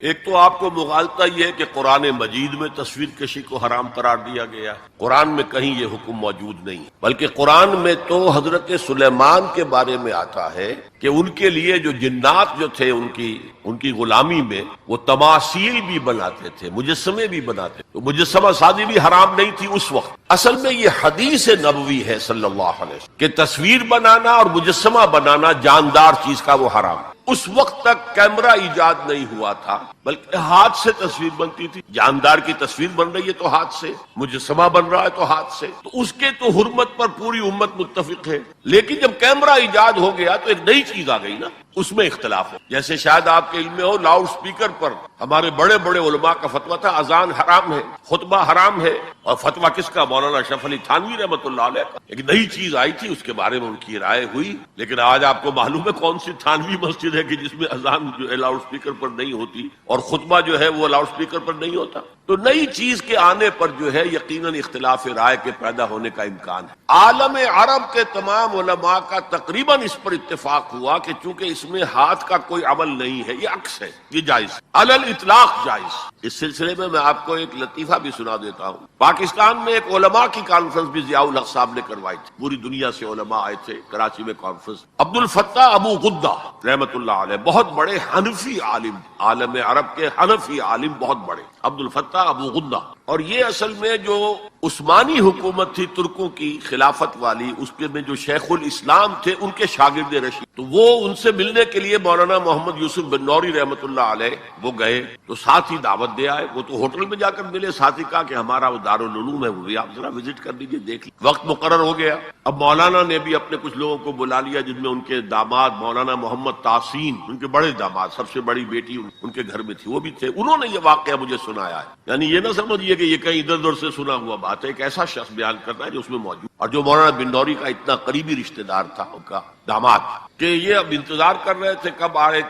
ایک تو آپ کو مغالطہ یہ ہے کہ قرآن مجید میں تصویر کشی کو حرام قرار دیا گیا ہے۔ قرآن میں کہیں یہ حکم موجود نہیں ہے، بلکہ قرآن میں تو حضرت سلیمان کے بارے میں آتا ہے کہ ان کے لیے جو جنات جو تھے ان کی غلامی میں وہ تماثیل بھی بناتے تھے، مجسمے بھی بناتے تھے، تو مجسمہ سازی بھی حرام نہیں تھی اس وقت۔ اصل میں یہ حدیث نبوی ہے صلی اللہ علیہ وسلم کہ تصویر بنانا اور مجسمہ بنانا جاندار چیز کا وہ حرام ہے۔ اس وقت تک کیمرہ ایجاد نہیں ہوا تھا، بلکہ ہاتھ سے تصویر بنتی تھی۔ جاندار کی تصویر بن رہی ہے تو ہاتھ سے، مجسمہ بن رہا ہے تو ہاتھ سے، تو اس کے تو حرمت پر پوری امت متفق ہے۔ لیکن جب کیمرہ ایجاد ہو گیا تو ایک نئی چیز آ گئی نا، اس میں اختلاف ہو۔ جیسے شاید آپ کے علم میں ہو، لاؤڈ سپیکر پر ہمارے بڑے بڑے علماء کا فتویٰ تھا اذان حرام ہے، خطبہ حرام ہے، اور فتویٰ کس کا؟ مولانا اشرف علی تھانوی رحمۃ اللہ علیہ کا۔ ایک نئی چیز آئی تھی، اس کے بارے میں ان کی رائے ہوئی، لیکن آج آپ کو معلوم ہے کون سی تھانوی مسجد ہے کہ جس میں اذان جو ہے لاؤڈ سپیکر پر نہیں ہوتی اور خطبہ جو ہے وہ لاؤڈ سپیکر پر نہیں ہوتا۔ تو نئی چیز کے آنے پر جو ہے یقیناً اختلاف رائے کے پیدا ہونے کا امکان ہے۔ عالم عرب کے تمام علماء کا تقریباً اس پر اتفاق ہوا کہ چونکہ اس میں ہاتھ کا کوئی عمل نہیں ہے، یہ عکس ہے، یہ جائز ہے، علی الاطلاق جائز۔ اس سلسلے میں آپ کو ایک لطیفہ بھی سنا دیتا ہوں۔ پاکستان میں ایک علماء کی کانفرنس بھی ضیاء الحق صاحب نے کروائی تھی، پوری دنیا سے علماء آئے تھے کراچی میں کانفرنس۔ عبد الفتاح ابو غدہ رحمۃ اللہ علیہ بہت بڑے حنفی عالم، عالم عرب کے حنفی عالم بہت بڑے، عبد الفتاح ابو غدہ۔ اور یہ اصل میں جو عثمانی حکومت تھی ترکوں کی خلافت والی، اس کے میں جو شیخ الاسلام تھے ان کے شاگرد رشید، تو وہ ان سے ملنے کے لیے مولانا محمد یوسف بن نوری رحمۃ اللہ علیہ وہ گئے، تو ساتھ ہی دعوت دے آئے۔ وہ تو ہوٹل میں جا کر ملے، ساتھ ہی کہا کہ ہمارا وہ دارالعلوم ہے، وہ بھی آپ ذرا وزٹ کر لیجیے، دیکھ لیجیے۔ وقت مقرر ہو گیا، اب مولانا نے بھی اپنے کچھ لوگوں کو بلا لیا، جن میں ان کے داماد مولانا محمد تحسین، ان کے بڑے داماد، سب سے بڑی بیٹی ان کے گھر میں تھی، وہ بھی تھے۔ انہوں نے یہ واقعہ مجھے سنایا ہے، یعنی یہ نہ سمجھیے کہ یہ کہیں ادھر ادھر سے سنا ہوا بات ہے، ایک ایسا شخص بیان کرنا ہے جو اس میں موجود، اور جو مولانا بن نوری کا اتنا قریبی رشتہ دار تھا، ان کا داماد، کہ یہ اب انتظار کر رہے تھے کب آئے،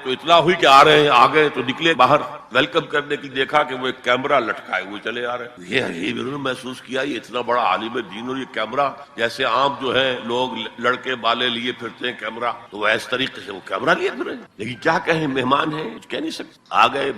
تو اطلاع ہوئی کہ آ رہے ہیں، آ گئے تو نکلے باہر ویلکم کرنے کی، دیکھا کہ وہ ایک کیمرہ لٹکائے ہوئے چلے آ رہے ہیں۔ یہ انہوں نے محسوس کیا یہ اتنا بڑا عالم دین اور یہ کیمرہ، جیسے عام جو ہے لوگ لڑکے بالے لیے پھرتے ہیں کیمرہ، تو وہ اس طریقے سے وہ کیمرہ لیے پھرے، لیکن کیا کہیں، مہمان ہیں، کچھ کہہ نہیں سکتے۔ آ گئے،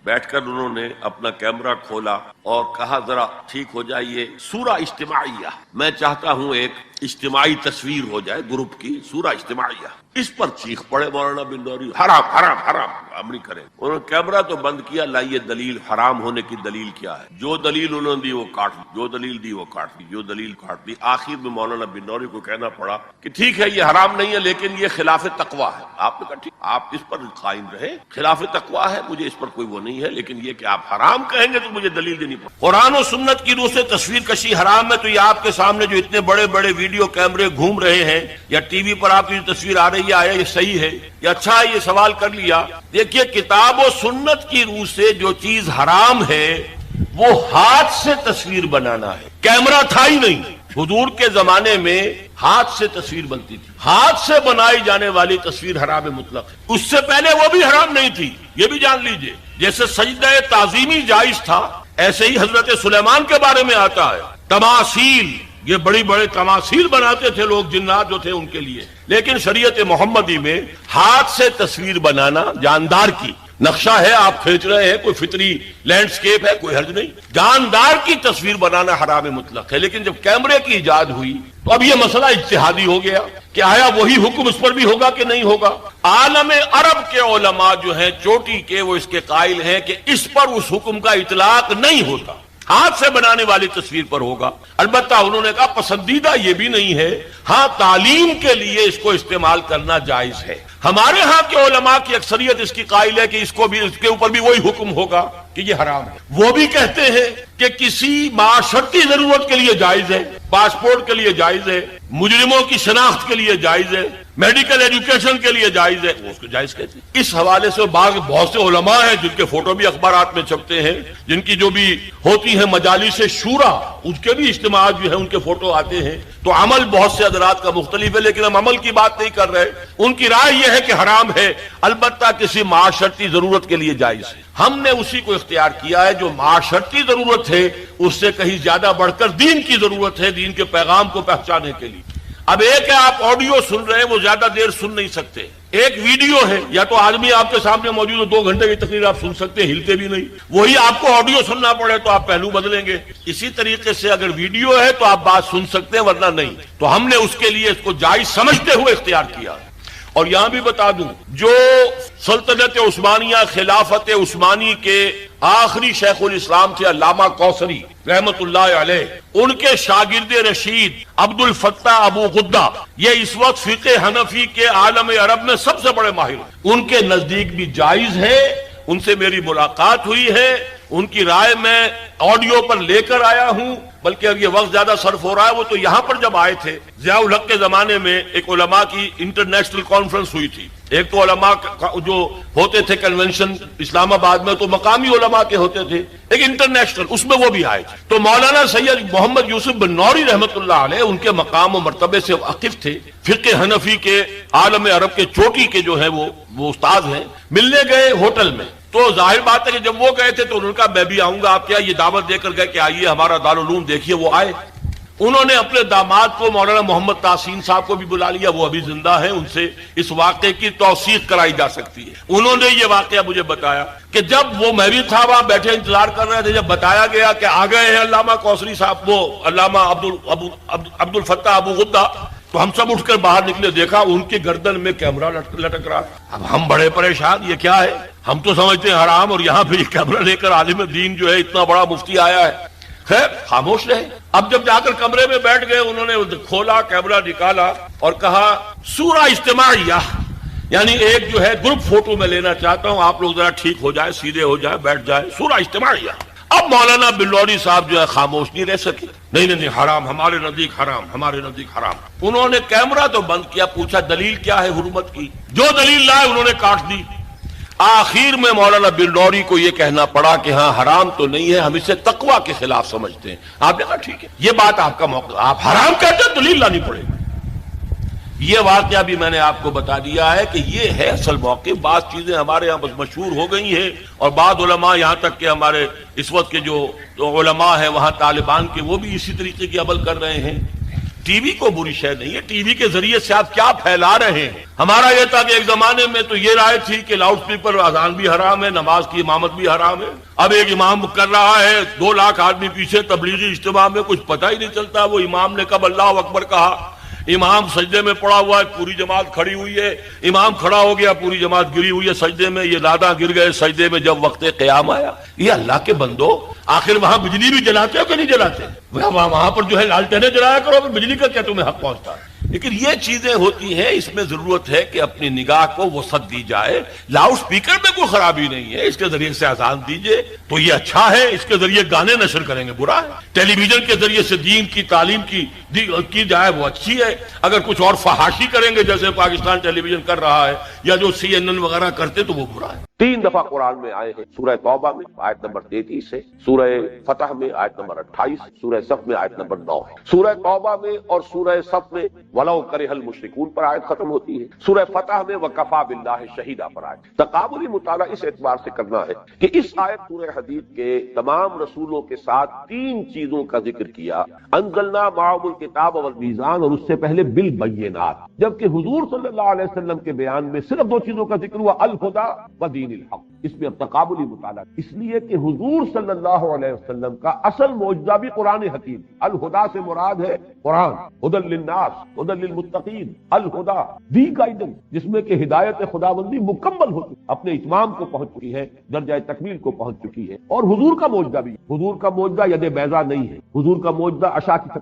بیٹھ کر انہوں نے اپنا کیمرہ کھولا اور کہا ذرا ٹھیک ہو جائیے، سورہ اجتماعیہ، میں چاہتا ہوں ایک اجتماعی تصویر ہو جائے گروپ کی، سورہ اجتماعیہ۔ اس پر چیخ پڑے مولانا بن نوری، حرام حرام حرام، ہم نہیں کریں۔ انہوں نے کیمرہ تو بند کیا، لائیے دلیل، حرام ہونے کی دلیل کیا ہے؟ جو دلیل انہوں نے دی وہ کاٹ دی، جو دلیل دی وہ کاٹ دی، جو دلیل کاٹ دی۔ آخر میں مولانا بن نوری کو کہنا پڑا کہ ٹھیک ہے یہ حرام نہیں ہے، لیکن یہ خلاف تقویٰ ہے۔ آپ نے کہا ٹھیک، آپ اس پر قائم رہے، خلاف تقویٰ ہے، مجھے اس پر کوئی وہ نہیں ہے، لیکن یہ کہ آپ حرام کہیں گے تو مجھے دلیل دینی پڑے۔ قرآن و سنت کی روح سے تصویر کشی حرام ہے، تو یہ آپ کے سامنے جو اتنے بڑے بڑے ویڈیو کیمرے گھوم رہے ہیں یا ٹی وی پر آپ کی جو تصویر آ رہی ہے، آیا یہ صحیح ہے یا اچھا ہے؟ یہ سوال کر لیا۔ دیکھیے کتاب و سنت کی روح سے جو چیز حرام ہے وہ ہاتھ سے تصویر بنانا ہے، کیمرہ تھا ہی نہیں۔ حضور کے زمانے میں ہاتھ سے تصویر بنتی تھی، ہاتھ سے بنائی جانے والی تصویر حرام مطلق ہے، اس سے پہلے وہ بھی حرام نہیں تھی، یہ بھی جان لیجئے۔ جیسے سجدہ تعظیمی جائز تھا، ایسے ہی حضرت سلیمان کے بارے میں آتا ہے، تماثیل، یہ بڑی بڑے تماثیل بناتے تھے لوگ، جنات جو تھے ان کے لیے، لیکن شریعت محمدی میں ہاتھ سے تصویر بنانا، جاندار کی نقشہ ہے آپ کھینچ رہے ہیں، کوئی فطری لینڈسکیپ ہے، کوئی حرج نہیں، جاندار کی تصویر بنانا حرام مطلق ہے۔ لیکن جب کیمرے کی ایجاد ہوئی تو اب یہ مسئلہ اجتہادی ہو گیا کہ آیا وہی حکم اس پر بھی ہوگا کہ نہیں ہوگا۔ عالم عرب کے علماء جو ہیں چوٹی کے، وہ اس کے قائل ہیں کہ اس پر اس حکم کا اطلاق نہیں ہوتا، ہاتھ سے بنانے والی تصویر پر ہوگا۔ البتہ انہوں نے کہا پسندیدہ یہ بھی نہیں ہے، ہاں تعلیم کے لیے اس کو استعمال کرنا جائز ہے۔ ہمارے ہاں کے علماء کی اکثریت اس کی قائل ہے کہ اس کے اوپر بھی وہی حکم ہوگا کہ یہ حرام ہے۔ وہ بھی کہتے ہیں کہ کسی معاشرتی ضرورت کے لیے جائز ہے، پاسپورٹ کے لیے جائز ہے، مجرموں کی شناخت کے لیے جائز ہے، میڈیکل ایجوکیشن کے لیے جائز ہے، وہ اس کو جائز کہتے ہیں۔ اس حوالے سے بہت سے علماء ہیں جن کے فوٹو بھی اخبارات میں چھپتے ہیں، جن کی جو بھی ہوتی ہیں مجالس شورا، ان کے بھی اجتماعات جو ہیں ان کے فوٹو آتے ہیں۔ تو عمل بہت سے حضرات کا مختلف ہے، لیکن ہم عمل کی بات نہیں کر رہے۔ ان کی رائے یہ ہے کہ حرام ہے، البتہ کسی معاشرتی ضرورت کے لیے جائز ہے۔ ہم نے اسی کو اختیار کیا ہے جو معاشرتی ضرورت ہے، اس سے کہیں زیادہ بڑھ کر دین کی ضرورت ہے، دین کے پیغام کو پہنچانے کے لیے۔ اب ایک ہے آپ آڈیو سن رہے ہیں، وہ زیادہ دیر سن نہیں سکتے، ایک ویڈیو ہے، یا تو آدمی آپ کے سامنے موجود ہے، 2 گھنٹے کی تقریر آپ سن سکتے ہیں، ہلتے بھی نہیں، وہی آپ کو آڈیو سننا پڑے تو آپ پہلو بدلیں گے۔ اسی طریقے سے اگر ویڈیو ہے تو آپ بات سن سکتے ہیں، ورنہ نہیں۔ تو ہم نے اس کے لیے اس کو جائز سمجھتے ہوئے اختیار کیا۔ اور یہاں بھی بتا دوں، جو سلطنت عثمانیہ، خلافت عثمانی کے آخری شیخ الاسلام تھے علامہ کوثری رحمت اللہ علیہ، ان کے شاگرد رشید عبد الفتاح ابو غدہ، یہ اس وقت فقہ حنفی کے عالم عرب میں سب سے بڑے ماہر ہیں، ان کے نزدیک بھی جائز ہے۔ ان سے میری ملاقات ہوئی ہے، ان کی رائے میں آڈیو پر لے کر آیا ہوں، بلکہ اب یہ وقت زیادہ صرف ہو رہا ہے۔ وہ تو یہاں پر جب آئے تھے، ضیاء الحق کے زمانے میں ایک علماء کی انٹرنیشنل کانفرنس ہوئی تھی۔ ایک تو علماء جو ہوتے تھے کنونشن اسلام آباد میں تو مقامی علماء کے ہوتے تھے، ایک انٹرنیشنل، اس میں وہ بھی آئے تھے۔ تو مولانا سید محمد یوسف بن نوری رحمت اللہ علیہ ان کے مقام و مرتبے سے واقف تھے، فقہ حنفی کے عالم عرب کے چوٹی کے جو ہے وہ استاد ہیں، ملنے گئے ہوٹل میں۔ تو ظاہر بات ہے کہ جب وہ گئے تھے تو انہوں نے کہا میں بھی آؤں گا، آپ کیا یہ دعوت دے کر گئے کہ آئیے ہمارا دارالعلوم دیکھیے۔ وہ آئے، انہوں نے اپنے داماد کو مولانا محمد تحسین صاحب کو بھی بلا لیا، وہ ابھی زندہ ہیں، ان سے اس واقعے کی توثیق کرائی جا سکتی ہے۔ انہوں نے یہ واقعہ مجھے بتایا کہ جب وہ، میں بھی تھا وہاں بیٹھے انتظار کر رہے تھے، جب بتایا گیا کہ آ گئے ہیں علامہ کوثری صاحب، وہ علامہ عبد الفتاح ابو غدہ، تو ہم سب اٹھ کر باہر نکلے، دیکھا ان کی گردن میں کیمرہ لٹک رہا۔ اب ہم بڑے پریشان، یہ کیا ہے؟ ہم تو سمجھتے ہیں حرام، اور یہاں پہ یہ کیمرہ لے کر عالم دین جو ہے اتنا بڑا مفتی آیا ہے۔ خیر خاموش رہے۔ اب جب جا کر کمرے میں بیٹھ گئے، انہوں نے کھولا، کیمرہ نکالا اور کہا سورہ اجتماعیہ، یعنی ایک جو ہے گروپ فوٹو میں لینا چاہتا ہوں، آپ لوگ ذرا ٹھیک ہو جائے، سیدھے ہو جائے، بیٹھ جائے، سورہ اجتماعیہ۔ اب مولانا بلوری صاحب جو ہے خاموش نہیں رہ سکے، نہیں حرام، ہمارے نزدیک حرام، ہمارے نزدیک حرام۔ انہوں نے کیمرہ تو بند کیا، پوچھا دلیل کیا ہے حرمت کی؟ جو دلیل لائے انہوں نے کاٹ دی۔ آخر میں مولانا بلوری کو یہ کہنا پڑا کہ ہاں حرام تو نہیں ہے، ہم اسے تقوی کے خلاف سمجھتے ہیں۔ آپ نے کہا ٹھیک ہے، یہ بات آپ کا موقع، آپ حرام کہتے ہیں، دلیل لانی پڑے گی۔ یہ واقعہ بھی میں نے آپ کو بتا دیا ہے کہ یہ ہے اصل موقع۔ بعض چیزیں ہمارے یہاں بس مشہور ہو گئی ہیں، اور بعض علماء، یہاں تک کہ ہمارے اس وقت کے جو علماء ہیں وہاں طالبان کے، وہ بھی اسی طریقے کی عمل کر رہے ہیں۔ ٹی وی کو بری شے نہیں ہے، ٹی وی کے ذریعے سے آپ کیا پھیلا رہے ہیں۔ ہمارا یہ تھا کہ ایک زمانے میں تو یہ رائے تھی کہ لاؤڈ اسپیکر اذان بھی حرام ہے، نماز کی امامت بھی حرام ہے۔ اب ایک امام کر رہا ہے، 2 لاکھ آدمی پیچھے تبلیغی اجتماع میں، کچھ پتہ ہی نہیں چلتا وہ امام نے کب اللہ اکبر کہا۔ امام سجدے میں پڑا ہوا ہے، پوری جماعت کھڑی ہوئی ہے، امام کھڑا ہو گیا، پوری جماعت گری ہوئی ہے سجدے میں، یہ دادا گر گئے سجدے میں جب وقت قیام آیا۔ یہ اللہ کے بندو، آخر وہاں بجلی بھی جلاتے ہو کہ نہیں جلاتے؟ وہاں پر جو ہے لالٹینیں جلایا کرو، بجلی کا کیا تمہیں حق پہنچتا ہے؟ لیکن یہ چیزیں ہوتی ہیں، اس میں ضرورت ہے کہ اپنی نگاہ کو وسعت دی جائے۔ لاؤڈ سپیکر میں کوئی خرابی نہیں ہے، اس کے ذریعے سے اذان دیجئے تو یہ اچھا ہے، اس کے ذریعے گانے نشر کریں گے برا ہے۔ ٹیلی ویژن کے ذریعے سے دین کی تعلیم کی جائے وہ اچھی ہے۔ اگر کچھ اور فحاشی کریں گے جیسے پاکستان ٹیلی ویژن کر رہا ہے یا جو CNN وغیرہ کرتے تو وہ برا ہے۔ 3 دفعہ قرآن میں آئے ہیں، سورہ توبہ میں آیت نمبر 33 ہے، سورہ فتح میں آیت نمبر 28، سورہ صف میں آیت نمبر 9 ہے۔ سورہ توبہ میں اور سورہ صف میں وَلَوْ كَرِهَ الْمُشْرِكُونَ پر آیت ختم ہوتی ہے، سورہ فتح میں وَكَفَىٰ بِاللَّهِ شَهِيدًا پر آیت۔ تقابلی مطالعہ اس اعتبار سے کرنا ہے کہ اس آیت سورہ حدید کے تمام رسولوں کے ساتھ 3 چیزوں کا ذکر کیا، انزلنا معهم الکتاب والمیزان، اور اس سے پہلے بالبینات، جبکہ حضور صلی اللہ علیہ وسلم کے بیان میں صرف 2 چیزوں کا ذکر ہوا، الہدی و دین الحق۔ اس میں اب تقابلی مطالعہ، اس لیے کہ حضور صلی اللہ علیہ وسلم کا اصل معجزہ بھی قرآن حکیم، الہدی سے مراد ہے قرآن، ہدی للناس، ہدی للمتقین، الہدی دی گائیڈنس، جس میں کہ ہدایت خداوندی مکمل ہوتی، اپنے اتمام کو پہنچ چکی ہے، درجہ تکمیل کو پہنچ چکی ہے۔ اور حضور کا معجزہ بھی، حضور کا معجزہ ید بیضا نہیں ہے، حضور کا معجزہ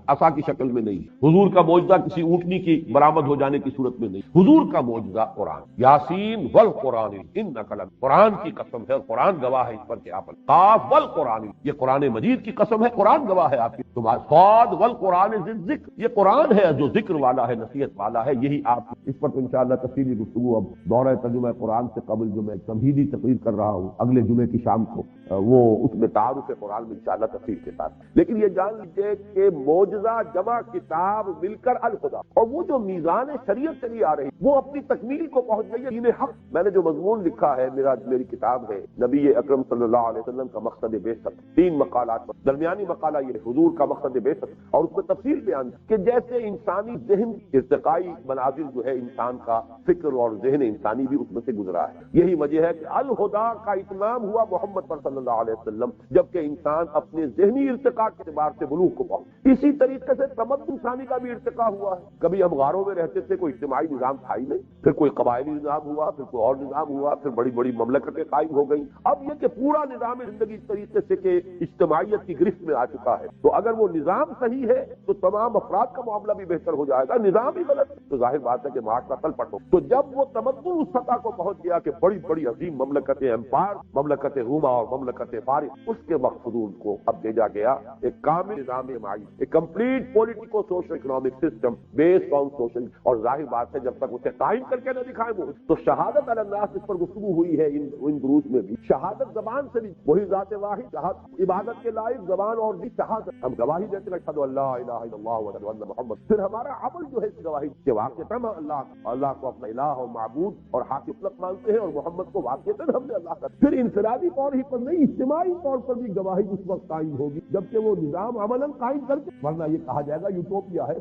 عصا کی شکل میں نہیں ہے، حضور کا معجزہ کسی اونٹنی کی برآمد ہو جانے کی صورت میں نہیں، حضور کا معجزہ قرآن، یاسین والقرآن انک لمن، قرآن کی قسم ہے، قرآن گواہ ہے اس پر کہ آپ، قاف والقرآن، یہ قرآن مجید کی قسم ہے، قرآن گواہ ہے آپ کی، تمہارا صاد والقرآن ذی الذکر، یہ قرآن ہے جو ذکر والا ہے، نصیحت والا ہے، یہی آپ، اس پر تو انشاءاللہ تفصیلی گفتگو اب دورہ ترجمہ قرآن سے قبل جو میں تمہیدی تقریر کر رہا ہوں اگلے جمعے کی شام کو وہ اس میں تعارف قرآن میں انشاءاللہ تفصیل کے ساتھ. لیکن یہ جان لیجیے کہ معجزہ جمع کتاب مل کر الخدا، اور وہ جو میزان شریعت چلی آ رہی وہ اپنی تکمیل کو پہنچ گئی ہے دین حق. میں نے جو مضمون لکھا ہے، میری کتاب ہے نبی اکرم صلی اللہ علیہ وسلم کا مقصد بعثت، 3 مقالات پر. درمیانی مقالہ یہ حضور کا مقصد بعثت، اور اس میں تفصیل بیان کہ جیسے انسانی ذہن ارتقائی مناظر جو ہے انسان کا فکر اور ذہن انسانی بھی اس میں سے گزرا ہے. یہی وجہ ہے کہ الہدا کا اتمام ہوا محمد پر صلی اللہ علیہ وسلم، جبکہ انسان اپنے ذہنی ارتقاء کے اعتبار سے بلوغ کو پہنچا. اسی طریقے سے تمدن انسانی کا بھی ارتقاء ہوا ہے. کبھی ہم غاروں میں رہتے تھے، کوئی اجتماعی نظام تھا ہی نہیں، پھر کوئی قبائلی نظام ہوا، پھر کوئی اور نظام ہوا، پھر بڑی بڑی مملکتیں قائم ہو گئیں. اب یہ کہ پورا نظام زندگی اس طریقے سے کہ اجتماعیت کی گرفت میں آ چکا ہے، تو اگر وہ نظام صحیح ہے تو تمام افراد کا معاملہ بھی بہتر ہو جائے گا. نظام ہی غلط ہے تو ظاہر بات ہے کہ معاشرہ تل پٹ ہو. تو جب وہ تمدن اس سطح کو پہنچ گیا کہ بڑی بڑی عظیم مملکتیں، امپائر، مملکت روما اور مملکت فارس، اس کے وقت حضور کو اب بھیجا گیا ایک کامل نظام معاشی، ایک complete politico social economic system based on social. اور ظاہر بات ہے جب تک اسے قائم کر کے نہ دکھائے وہ تو شہادت علی الناس اس پر گفتگو ہوئی ہے ان دروس میں بھی. شہادت زبان سے بھی، وہی ذات واحد، شہادت عبادت کے لائق زبان اور بھی شہادت. ہم گواہی دیتے ہیں اشہد ان لا الہ الا اللہ و اشہد ان محمد. پھر ہمارا عمل جو ہے اس گواہی کے واقعتاً اللہ کو اپنا الہ اور معبود اور حاکم مطلق مانتے ہیں، اور محمد کو واقعتاً ہم نے اللہ کا. پھر انفرادی طور ہی پر نہیں، اجتماعی طور پر بھی گواہی اس وقت قائم ہوگی جبکہ وہ نظام عملاً قائم کر کے، ورنہ یہ کہا جائے گا یوٹوپیا ہے.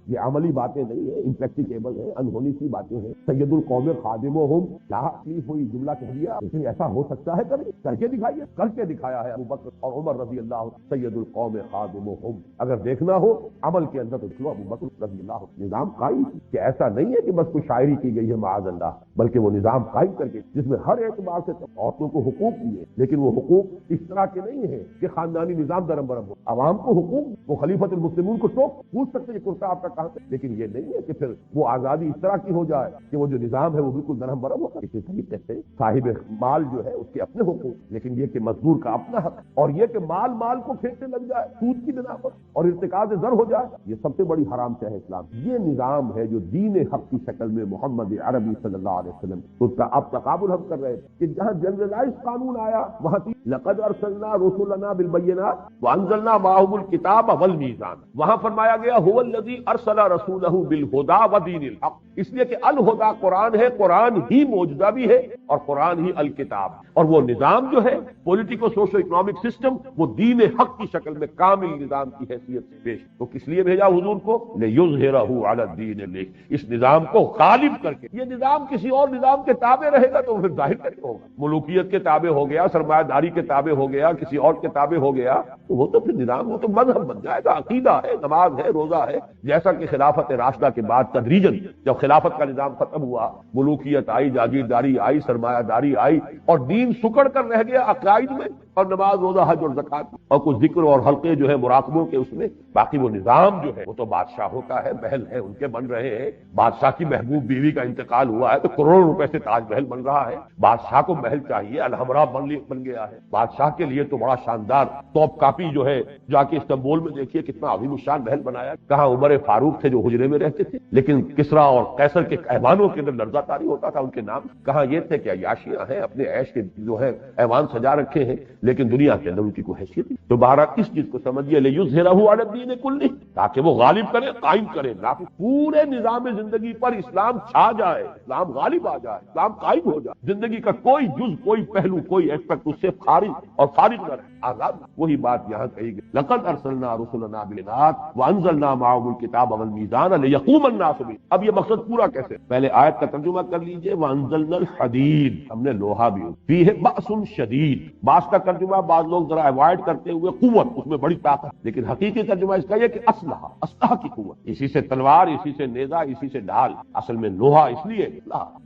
یہ عملی باتیں نہیں ہیں، امپریکٹیکیبل ہیں، انہونی سی باتیں ہیں. سید القوم خادمہم، کیا تکلیف ہوئی جملہ کہہ دیا، لیکن ایسا ہو سکتا ہے کبھی؟ کر کے دکھائیے. کر کے دکھایا ہے ابو بکر اور عمر رضی اللہ، سید القوم خادمہم. اگر دیکھنا ہو عمل کے اندر تو چلو ابو بکر رضی اللہ. نظام قائم کہ ایسا نہیں ہے کہ بس کوئی شاعری کی گئی ہے معاذ اللہ، بلکہ وہ نظام قائم کر کے جس میں ہر اعتبار سے عورتوں کو حقوق دیے، لیکن وہ حقوق اس طرح کے نہیں ہیں کہ خاندانی نظام درم برم ہو. عوام کو حقوق، وہ خلیفۃ المسلمین کو ٹوک پوچھ سکتے یہ کرتا آپ کا کہاں سے، لیکن یہ نہیں ہے کہ پھر وہ آزادی اس طرح کی ہو جائے کہ وہ جو نظام ہے وہ بالکل درہم برہم ہو. اسی طریقے سے صاحب مال جو ہے اس کے اپنے حقوق، لیکن یہ کہ مزدور کا اپنا حق، اور یہ کہ مال کو کھیتنے لگ جائے سود کی بنا پر اور ارتکاز زر ہو جائے، یہ سب سے بڑی حرام ہے اسلام. یہ نظام ہے جو دین حق کی شکل میں محمد عربی صلی اللہ علیہ وسلم اس کا اب تقابل ہم کر رہے ہیں کہ جہاں جنرلائز قانون آیا وہاں لقد ارسلنا رسلنا بالبینات وانزلنا معهم الکتاب والمیزان، وہاں فرمایا گیا هو الذی ارسل رسولہ بالہدی ودین الحق. اس لیے کہ الہدا قرآن ہے، قرآن ہی معجزہ بھی ہے اور قرآن ہی الکتاب. اور وہ نظام جو ہے پولیٹیکو سوشو اکنامک سسٹم، وہ دین حق کی شکل میں کامل نظام کی حیثیت سے پیش. تو کس لیے بھیجا حضور کو؟ لیظہرہ علی الدین، اس نظام کو غالب کر کے. یہ نظام کسی اور نظام کے تابع رہے گا تو پھر ظاہر کر ہوگا، ملوکیت کے تابع ہو گیا، سرمایہ داری کے تابع ہو گیا، کسی اور کے تابع ہو گیا تو وہ تو پھر نظام، وہ تو مذہب بن جائے گا، عقیدہ ہے، نماز ہے، روزہ ہے. جیسا کہ خلافت راشدہ کے بعد تدریجاً جب خلافت کا نظام ختم ہوا، ملوکیت آئی، جاگیرداری آئی، سرمایہ داری آئی، اور دین سکڑ کر رہ گیا عقائد میں اور نماز، روزہ، حج اور زکات اور کچھ ذکر اور حلقے جو ہے مراقبوں کے اس میں. باقی وہ نظام جو ہے وہ تو بادشاہوں کا ہے، محل ہے ان کے بن رہے ہیں. بادشاہ کی محبوب بیوی کا انتقال ہوا ہے تو کروڑوں روپے سے تاج محل بن رہا ہے. بادشاہ کو محل چاہیے، الحمرا بن گیا ہے. بادشاہ کے لیے تو بڑا شاندار توپ کاپی جو ہے، جا کے استنبول میں دیکھیے کتنا عظیم الشان محل بنایا. کہاں عمر فاروق تھے جو حجرے میں رہتے تھے، لیکن کسریٰ اور قیصر کے ایوانوں کے اندر لرزہ طاری ہوتا تھا ان کے نام. کہاں یہ تھے کہ عیاشیاں ہیں، اپنے عیش کے جو ہے ایوان سجا رکھے ہیں، لیکن دنیا کے اندر ان کی کوئی حیثیت نہیں. تو بہرحال اس چیز کو سمجھیے، لیظہرہ علی الدین کلہ، تاکہ وہ غالب کرے، قائم کرے، پورے نظام زندگی پر اسلام چھا جائے، اسلام غالب آ جائے، اسلام قائم ہو جائے. زندگی کا کوئی جز، کوئی پہلو، کوئی ایسپیکٹ اس سے خارج اور فارغ نہ رہے، آزاد. وہی بات یہاں کہی گئی، لقد ارسلنا رسلنا بالبینات وانزلنا معهم الکتاب والمیزان لیقوم الناس به. اب یہ مقصد پورا کیسے؟ پہلے آیت کا ترجمہ کر لیجئے. وانزلنا الحدید، ہم نے لوہا بھی. فیہ بأس شدید، باس کا ترجمہ بعض لوگ ذرا اوائڈ کرتے ہوئے قوت، اس میں بڑی طاقت، لیکن حقیقی ترجمہ اس کا یہ کہ اسلحہ کی قوت. اسی سے تلوار، اسی سے نیزہ، اسی سے ڈھال. اصل میں لوہا اس لیے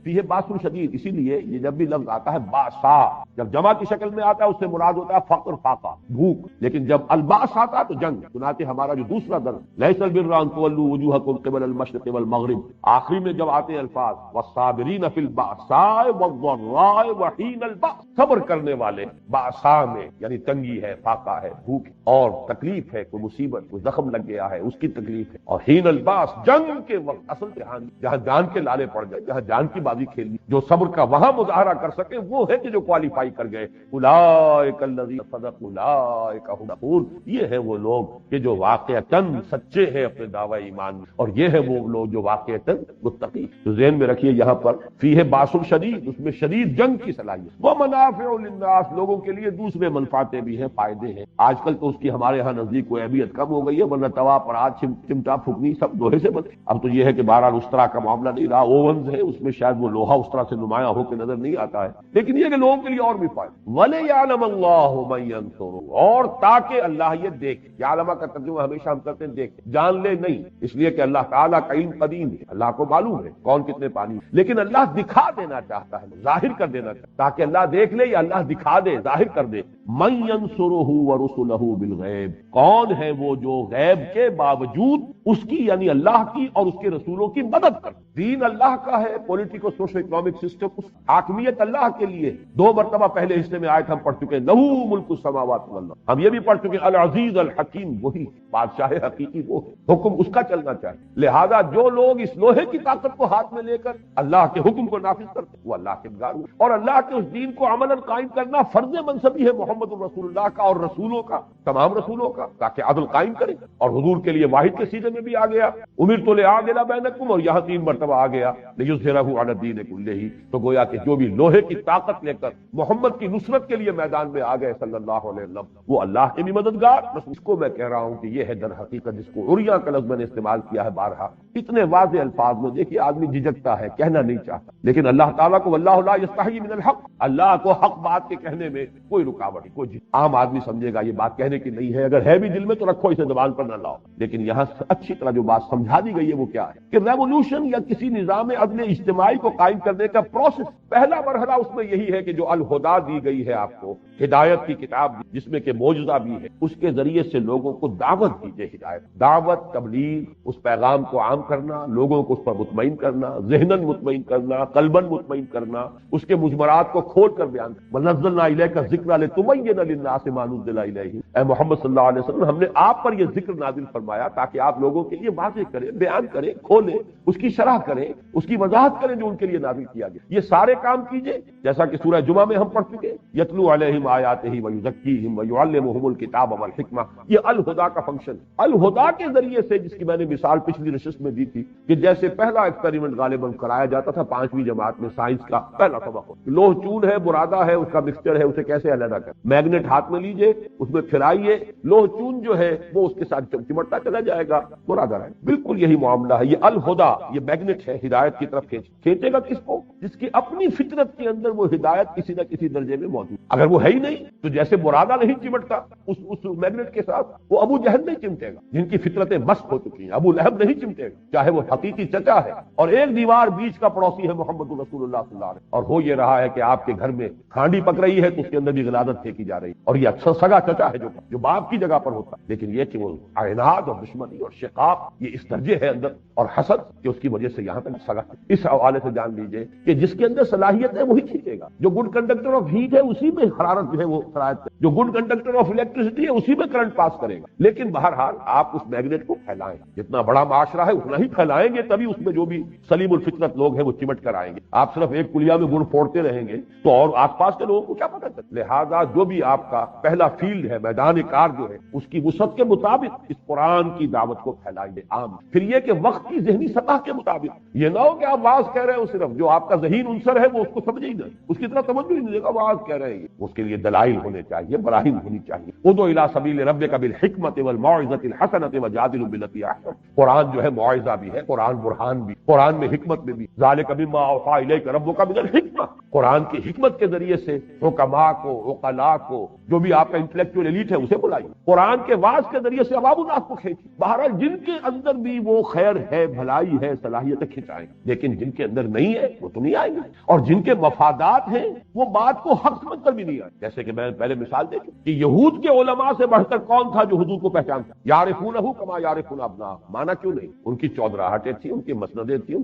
فیہ بأس شدید، اسی لیے یہ جب بھی لفظ آتا ہے باسا، جب جمع کی شکل میں آتا ہے اس سے مراد ہوتا ہے فقر، فاقہ، بھوک. لیکن جب الباس آتا ہے تو جنگ. چنانچہ ہمارا جو دوسرا درس لیس البر ان تولوا وجوہکم قبل المشرق والمغرب، آخری میں جب آتے ہیں الفاظ والصابرین فی البأساء والضراء وحین البأس، صبر کرنے والے باسا میں، یعنی تنگی ہے، فاقہ ہے، بھوک اور تکلیف ہے، کوئی مصیبت، کوئی زخم لگ گیا ہے اس کی تکلیف ہے، اور حین الباس جنگ کے وقت اصل جہان جہاں جان کے لالے پڑ گئے، جہاں جان کی بازی کھیلنی، جو صبر کا وہاں مظاہرہ کر سکے وہ ہے کہ جو کوالیفائی کر گئے، اولئک الذین صدقوا اولئک هم المتقون، یہ ہے وہ لوگ کہ جو واقعتاً سچے ہیں اپنے دعوی ایمان میں، اور یہ ہے وہ لوگ جو واقعتاً متقی۔ تو ذہن میں رکھیے یہاں پر فیہ باس شدید، اس میں شدید جنگ کی صلاحیت، وہ منافع للناس، لوگوں کے لیے دوسرے منفعتیں بھی ہیں، فائدے ہیں۔ آج کل تو اس کی ہمارے ہاں نزدیک کوئی اہمیت کم ہو گئی ہے، ورنہ توا پر آج چمٹا پھکنی سب لوہے سے بنے۔ اب تو یہ ہے کہ بہرحال استرا کا معاملہ نہیں رہا، اوونز ہے، اس میں شاید وہ لوہا استرا سے نمایاں ہو کے نظر نہیں آتا ہے، لیکن یہ کہ لوگوں کے لیے اور بھی فائدہ۔ وَلِيَعْلَمَ اللَّهُ مَن يَنصُرُهُ، اور تاکہ اللہ یہ دیکھ، یعلم کا ترجمہ ہمیشہ ہم کرتے ہیں دیکھ، جان لے نہیں، اس لیے کہ اللہ تعالیٰ کا علم قدیم ہے، اللہ کو معلوم ہے کون کتنے پانی، لیکن اللہ دکھا دینا چاہتا ہے، ظاہر کر دینا چاہتا ہے، تاکہ اللہ دیکھ لے یا اللہ دکھا دے، ظاہر کر دے۔ مَن يَنصُرُهُ وَرُسُلَهُ بِالْغَیب، کون ہے وہ جو غیب کے باوجود اس کی یعنی اللہ کی اور اس کے رسولوں کی مدد کر۔ دین اللہ کا ہے، پولیٹیکو سوشل اکنامک سسٹم، اس حاکمیت اللہ کے لیے۔ 2 مرتبہ پہلے حصے میں آیت ہم پڑھ چکے ہیں، لہو ملک السماوات والارض، ہم یہ بھی پڑھ چکے ہیں العزیز الحکیم، وہی بادشاہ حقیقی وہ ہے، حکم اس کا چلنا چاہیے۔ لہذا جو لوگ اس لوہے کی طاقت کو ہاتھ میں لے کر اللہ کے حکم کو نافذ کرتے ہیں وہ اللہ کے انگار ہوئے، اور اللہ کے اس دین کو عملاً قائم کرنا فرض منصبی ہے محمد الرسول اللہ کا اور رسولوں کا، تمام رسولوں کا، تاکہ عدل قائم کرے۔ اور حضور کے لیے واحد کے سیدھے میں بھی آ گیا، امرت لأعدل بینکم، اور یہاں 3 مرتبہ آ گیا لیظہرہ علی الدین کلہ، تو گویا کہ جو بھی لوہے کی طاقت لے کر محمد کی نصرت کے لیے میدان میں آ گئے صلی اللہ علیہ وسلم، وہ اللہ کے بھی مددگار۔ بس اس کو میں کہہ رہا ہوں کہ یہ ہے در حقیقت جس کو عریاں کا لفظ میں نے استعمال کیا ہے بارہا، اتنے واضح الفاظ میں دیکھیے آدمی جھجکتا ہے، کہنا نہیں چاہتا، لیکن اللہ تعالیٰ کو واللہ لا یستحیی من الحق، اللہ کو حق بات کے کہنے میں کوئی رکاوٹ نہیں، کوئی عام آدمی سمجھے گا یہ بات کہنے کی نہیں ہے، اگر ہے بھی دل میں تو رکھو، اسے زبان پر نہ لاؤ، لیکن یہاں اچھی طرح جو بات سمجھا دی گئی ہے وہ کیا ہے کہ ریولوشن یا کسی نظام عدل اجتماعی کو قائم کرنے کا پروسیس، پہلا مرحلہ اس میں یہی ہے کہ جو الہدیٰ دی گئی ہے آپ کو، ہدایت کی کتاب جس میں کہ معجزہ بھی ہے، اس کے ذریعے سے لوگوں کو دعوت دیجیے، ہدایت، دعوت، تبلیغ، اس پیغام کو عام کرنا، لوگوں کو اس پر مطمئن کرنا، ذہناً مطمئن کرنا، قلباً مطمئن کرنا، اس کے مجمرات کو کھول کر بیان کرنا۔ وَنَزَّلْنَا إِلَيْكَ الذِّكْرَ لِتُبَيِّنَ لِلنَّاسِ مَا نُزِّلَ إِلَيْهِمْ، اے محمد صلی اللہ علیہ وسلم، ہم نے آپ پر یہ ذکر نازل فرمایا تاکہ آپ لوگوں کے لیے واضح کریں، بیان کریں، کھولیں، اس کی شرح کریں، اس کی وضاحت کریں جو ان کے لیے نازل کیا گیا۔ یہ سارے کام کیجئے جیسا کہ سورہ جمعہ میں ہم پڑھ چکے، یتلو علیہم آیاتہ ویزکیہم ویعلمہم الکتاب والحکمہ، یہ الہدیٰ کا فنکشن ہے۔ الہدیٰ کے ذریعے سے، جس کی میں نے مثال پچھلی نشست میں دی تھی کہ جیسے پہلا ایکسپیریمنٹ غالباً کرایا جاتا تھا 5ویں جماعت میں، سائنس کا پہلا سبق، لوہ چون ہے، برادہ ہے، اس کا مکسچر ہے، اسے کیسے علیحدہ کریں، میگنیٹ ہاتھ میں لیجئے، اس میں پھرائیے، لوہ چون جو ہے وہ اس کے ساتھ چمٹتا چلا جائے گا، برادہ رہے۔ بالکل یہی معاملہ ہے، یہ الہدیٰ، یہ میگنیٹ ہے، ہدایت کی طرف کھینچے گا کس کو؟ جس کی اپنی فطرت کے اندر وہ ہدایت کسی نہ کسی درجے میں موجود۔ اگر وہ ہے ہی نہیں تو جیسے برادہ نہیں چمٹتا اس میگنیٹ کے ساتھ، وہ ابو جہل نہیں چمٹے گا، جن کی فطرتیں مست ہو چکی ہیں، ابو لہب نہیں چمٹے گا، چاہے وہ حقیقی چچا ہے اور ایک دیوار بیچ کا پڑوسی ہے محمد رسول اللہ صلی اللہ علیہ وسلم، اور ہو یہ رہا ہے کہ آپ کے گھر میں کھانڈی پک رہی ہے تو اس کے اندر بھی غلادت پھینکی جا رہی ہے، اور یہ اکثر سگا چچا ہے جو باپ کی جگہ پر ہوتا ہے، لیکن یہ کہ وہ عناد اور دشمنی اور شقاق یہ اس درجے ہے اندر، اور حسد کہ اس کی وجہ سے یہاں تک سگا۔ اس حوالے سے جان لیجئے کہ جس کے اندر صلاحیت ہے وہی کھینچے گا، جو گڈ کنڈکٹر آف ہیٹ ہے اسی میں حرارت جو ہے وہ شرائط، جو گڈ کنڈکٹر آف الیکٹریسٹی ہے اسی میں کرنٹ پاس کرے گا۔ لیکن بہرحال آپ اس میگنیٹ کو پھیلائیں، جتنا بڑا معاشرہ ہے اتنا ہی پھیلائیں گے، تبھی اس میں جو بھی سلیم الفطرت لوگ ہیں وہ چمٹ کر آئیں گے۔ آپ صرف ایک کلیا میں گڑ پھوڑتے رہیں گے تو اور آس پاس کے لوگوں کو کیا پتہ چلے؟ لہذا جو بھی آپ کا پہلا فیلڈ ہے، میدان کار جو ہے، اس کی وسعت کے مطابق اس قرآن کی دعوت کو پھیلائیے عام۔ پھر یہ کہ وقت کی ذہنی سطح کے مطابق، یہ نہ ہو کہ آپ واز کہہ رہے ہو صرف، جو آپ کا ذہین عنصر ہے وہ اس کو سمجھے ہی نہیں، اس کی طرف توجہ ہی نہیں دے گا، واز کہہ رہے ہیں، اس کے لیے دلائل ہونے چاہیے، براہین ہونی چاہیے۔ ادعو الی سبیل ربک بالحکمۃ والموعظۃ الحسنۃ وجادلھم بالتی احسن۔ قرآن جو ہے معاوضہ بھی ہے، قرآن برہان بھی، قرآن میں حکمت میں بھی، ذالک مما اوحی الیک ربک من الحکمہ، قرآن کی حکمت کے ذریعے سے حکماء کو، عقلاء کو، جو بھی آپ کا انٹلیکچوئل ایلیٹ ہے اسے بلائیے، قرآن کے واعظ کے ذریعے سے عوام الناس کو کھینچیے۔ بہرحال جن کے اندر بھی وہ خیر ہے، بھلائی ہے، صلاحیتیں کھنچائیں، لیکن جن کے اندر نہیں ہے وہ تو نہیں آئیں گے، اور جن کے مفادات ہیں وہ بات کو حق سمجھ کر بھی نہیں آئے۔ جیسے کہ میں نے پہلے مثال دی کہ یہود کے علماء سے بڑھ کر کون تھا جو حضور کو پہچانتا؟ یعرفونہ کما یعرفون ابناء، مانا کیوں نہیں؟ ان کی چودراہٹیں تھیں، ان کی مسندیں تھیں،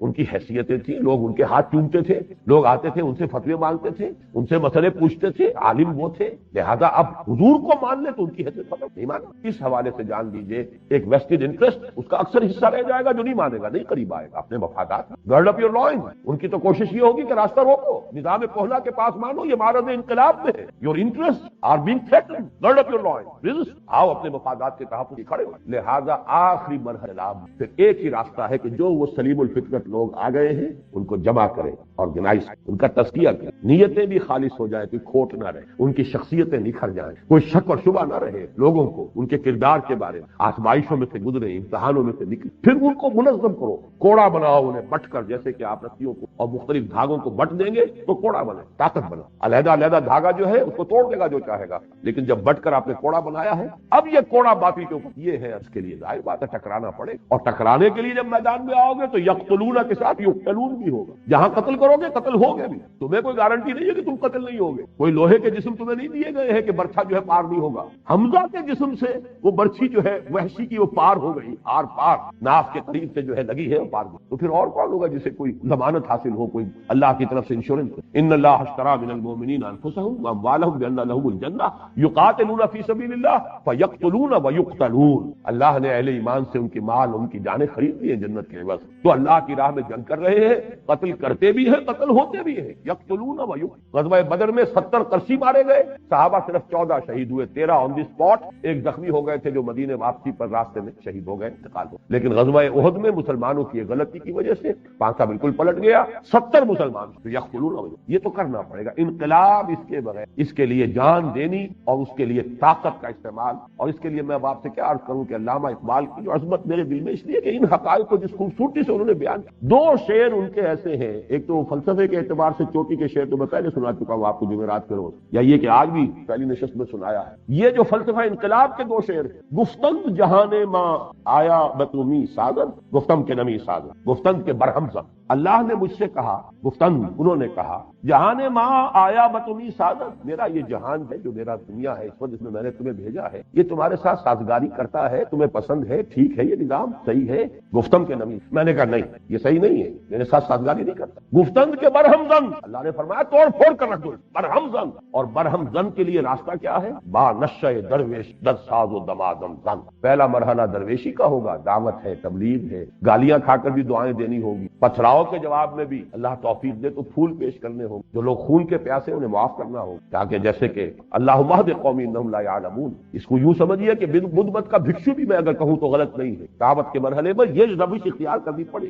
ان کی حیثیتیں تھیں، لوگ ان کے ہاتھ چومتے تھے، لوگ آتے تھے ان سے فتوے مانگتے تھے، ان سے مسئلے پوچھتے تھے، عالم وہ تھے، لہذا اب حضور کو مان لے تو ان کی حیثیت ختم نہیں مانا۔ اس حوالے سے جان لیجئے ایک ویسٹ ویسٹڈ انٹرسٹ اس کا اکثر حصہ رہ جائے گا، جو نہیں مانے گا نہیں قریب آئے گا. اپنے مفادات گرڈ اپ یور لائن، ان کی تو کوشش یہ ہوگی کہ راستہ روکو. نظام کہنا کے پاس مانو یہ معرض انقلاب میں ہے. Your interest are being threatened, gird up your line, resist. آؤ اپنے مفادات کے تحفظ کھڑے ہو. لہذا آخری مرحلہ پھر ایک ہی راستہ ہے کہ جو وہ سلیم الفطرت لوگ آ گئے ہیں ان کو جمع کرے، آرگنائز، ان کا تزکیہ کرے، نیتیں بھی خالص ہو جائیں، کوئی کھوٹ نہ رہے، ان کی شخصیتیں نکھر جائیں، کوئی شک اور شبہ نہ رہے لوگوں کو ان کے کردار کے بارے میں. آزمائشوں میں سے گزرے، امتحانوں میں سے نکلے، پھر ان کو منظم کرو. کوڑا بناؤ انہیں بٹ کر، جیسے کہ آپ رسیوں کو اور مختلف دھاگوں کو بٹ دیں گے تو کوڑا بنے، طاقت بنا. علیحدہ علیحدہ دھاگا جو ہے اس کو توڑ دے گا جو چاہے گا، لیکن جب بٹ کر آپ نے کوڑا بنایا ہے، اب یہ کوڑا باطل کے اوپر یہ ہے. اس کے لیے ظاہر بات ہے ٹکرانا پڑے، اور ٹکرانے کے لیے جب میدان میں آؤ گے تو یقتلون کے ساتھ یقتلون بھی ہوگا. جہاں قتل کرو گے قتل ہوگے بھی. تمہیں کوئی گارنٹی نہیں ہے کہ تم قتل نہیں ہوگے. کوئی لوہے کے جسم تمہیں نہیں دیے گئے ہیں کہ برچھا جو ہے پار نہیں ہوگا. حمزہ کے جسم سے وہ برچھی جو ہے وحشی کی وہ پار ہو گئی، آر پار ناف کے قریب سے جو ہے لگی ہے وہ پار گئی. تو پھر اور کون ہوگا جسے کوئی ضمانت حاصل ہو، کوئی اللہ کی طرف سے انشورنس. ان اللہ اشترى من المؤمنین انفسهم واموالهم بان لهم الجنہ یقاتلون فی سبیل اللہ فیقتلون ویقتلون. اللہ نے اہل ایمان سے ان کے مال، ان کی جانیں خرید لی ہیں جنت کے عوض. تو اللہ کی راہ میں جنگ کر رہے ہیں، قتل کرتے بھی ہیں، قتل ہوتے بھی ہیں. یقتلون ویقتلون. غزوہ بدر میں 70 قرشی مارے گئے، صحابہ صرف 14 شہید ہوئے، 13 آن دی اسپاٹ. ایک زخمی ہو گئے تھے جو مدینے واپسی پر راستے میں شہید ہو گئے، انتقال ہو. لیکن غزوہ احد میں مسلمانوں کی غلطی کی وجہ سے پانسا بالکل پلٹ گیا، 70 مسلمان. تو یقتلون ویقتلون. یہ تو کرنا پڑے گا. انقلاب اس کے بغیر، اس کے لیے جان دینی اور اس کے لیے طاقت کا استعمال. اور اس کے لیے میں اب آپ سے کیا عرض کروں کہ علامہ اقبال کی جو عظمت میرے دل میں اس لیے کہ ان حقائق کو جس خوبصورتی سے انہوں نے بیان کیا. 2 شعر ان کے ایسے ہیں، ایک تو فلسفے کے اعتبار سے چوٹی کے شعر تو میں پہلے سنا چکا ہوں آپ کو جمعرات کے روز، یا یہ کہ آج بھی پہلی نشست میں سنایا ہے. یہ جو فلسفہ انقلاب کے 2 شعر، گفتند جہان ماں آیا بتومی سازن، گفتم کے نمی سازن، گفتند کے برہم زن. اللہ نے مجھ سے کہا، گفتند انہوں نے کہا، جہان ماں آیا بتومی سازن، میرا یہ جہان ہے جو میرا دنیا ہے اس وقت جس میں نے تمہیں بھیجا ہے، یہ تمہارے ساتھ سازگاری کرتا ہے، تمہیں پسند ہے، ٹھیک ہے، یہ نظام صحیح ہے. گفتم کے نمی. میں نے کہا نہیں یہ صحیح نہیں ہے، میرے ساتھ سازگاری نہیں کرتا. گفتند کے برہم زن، اللہ نے فرمایا توڑ پھوڑ کر رکھ دو. برہم زن، اور برہم زن کے لیے راستہ کیا ہے؟ با نشہ درویش دد ساز و دمادم زن. پہلا مرحلہ درویشی کا ہوگا، دعوت ہے، تبلیغ ہے، گالیاں کھا کر بھی دعائیں دینی ہوگی، پتھراؤ کے جواب میں بھی اللہ توفیق دے تو پھول پیش کرنے ہوں، جو لوگ خون کے پیاسے انہیں معاف کرنا ہو. تاکہ جیسے کہ اللہم اہد قومی انہم لا یعلمون، اس کو یوں سمجھیے کہ بدھ مت کا بھکشو بھی میں اگر کہوں تو غلط نہیں ہے. دعوت کے مرحلے میں یہ روش اختیار کرنی پڑے.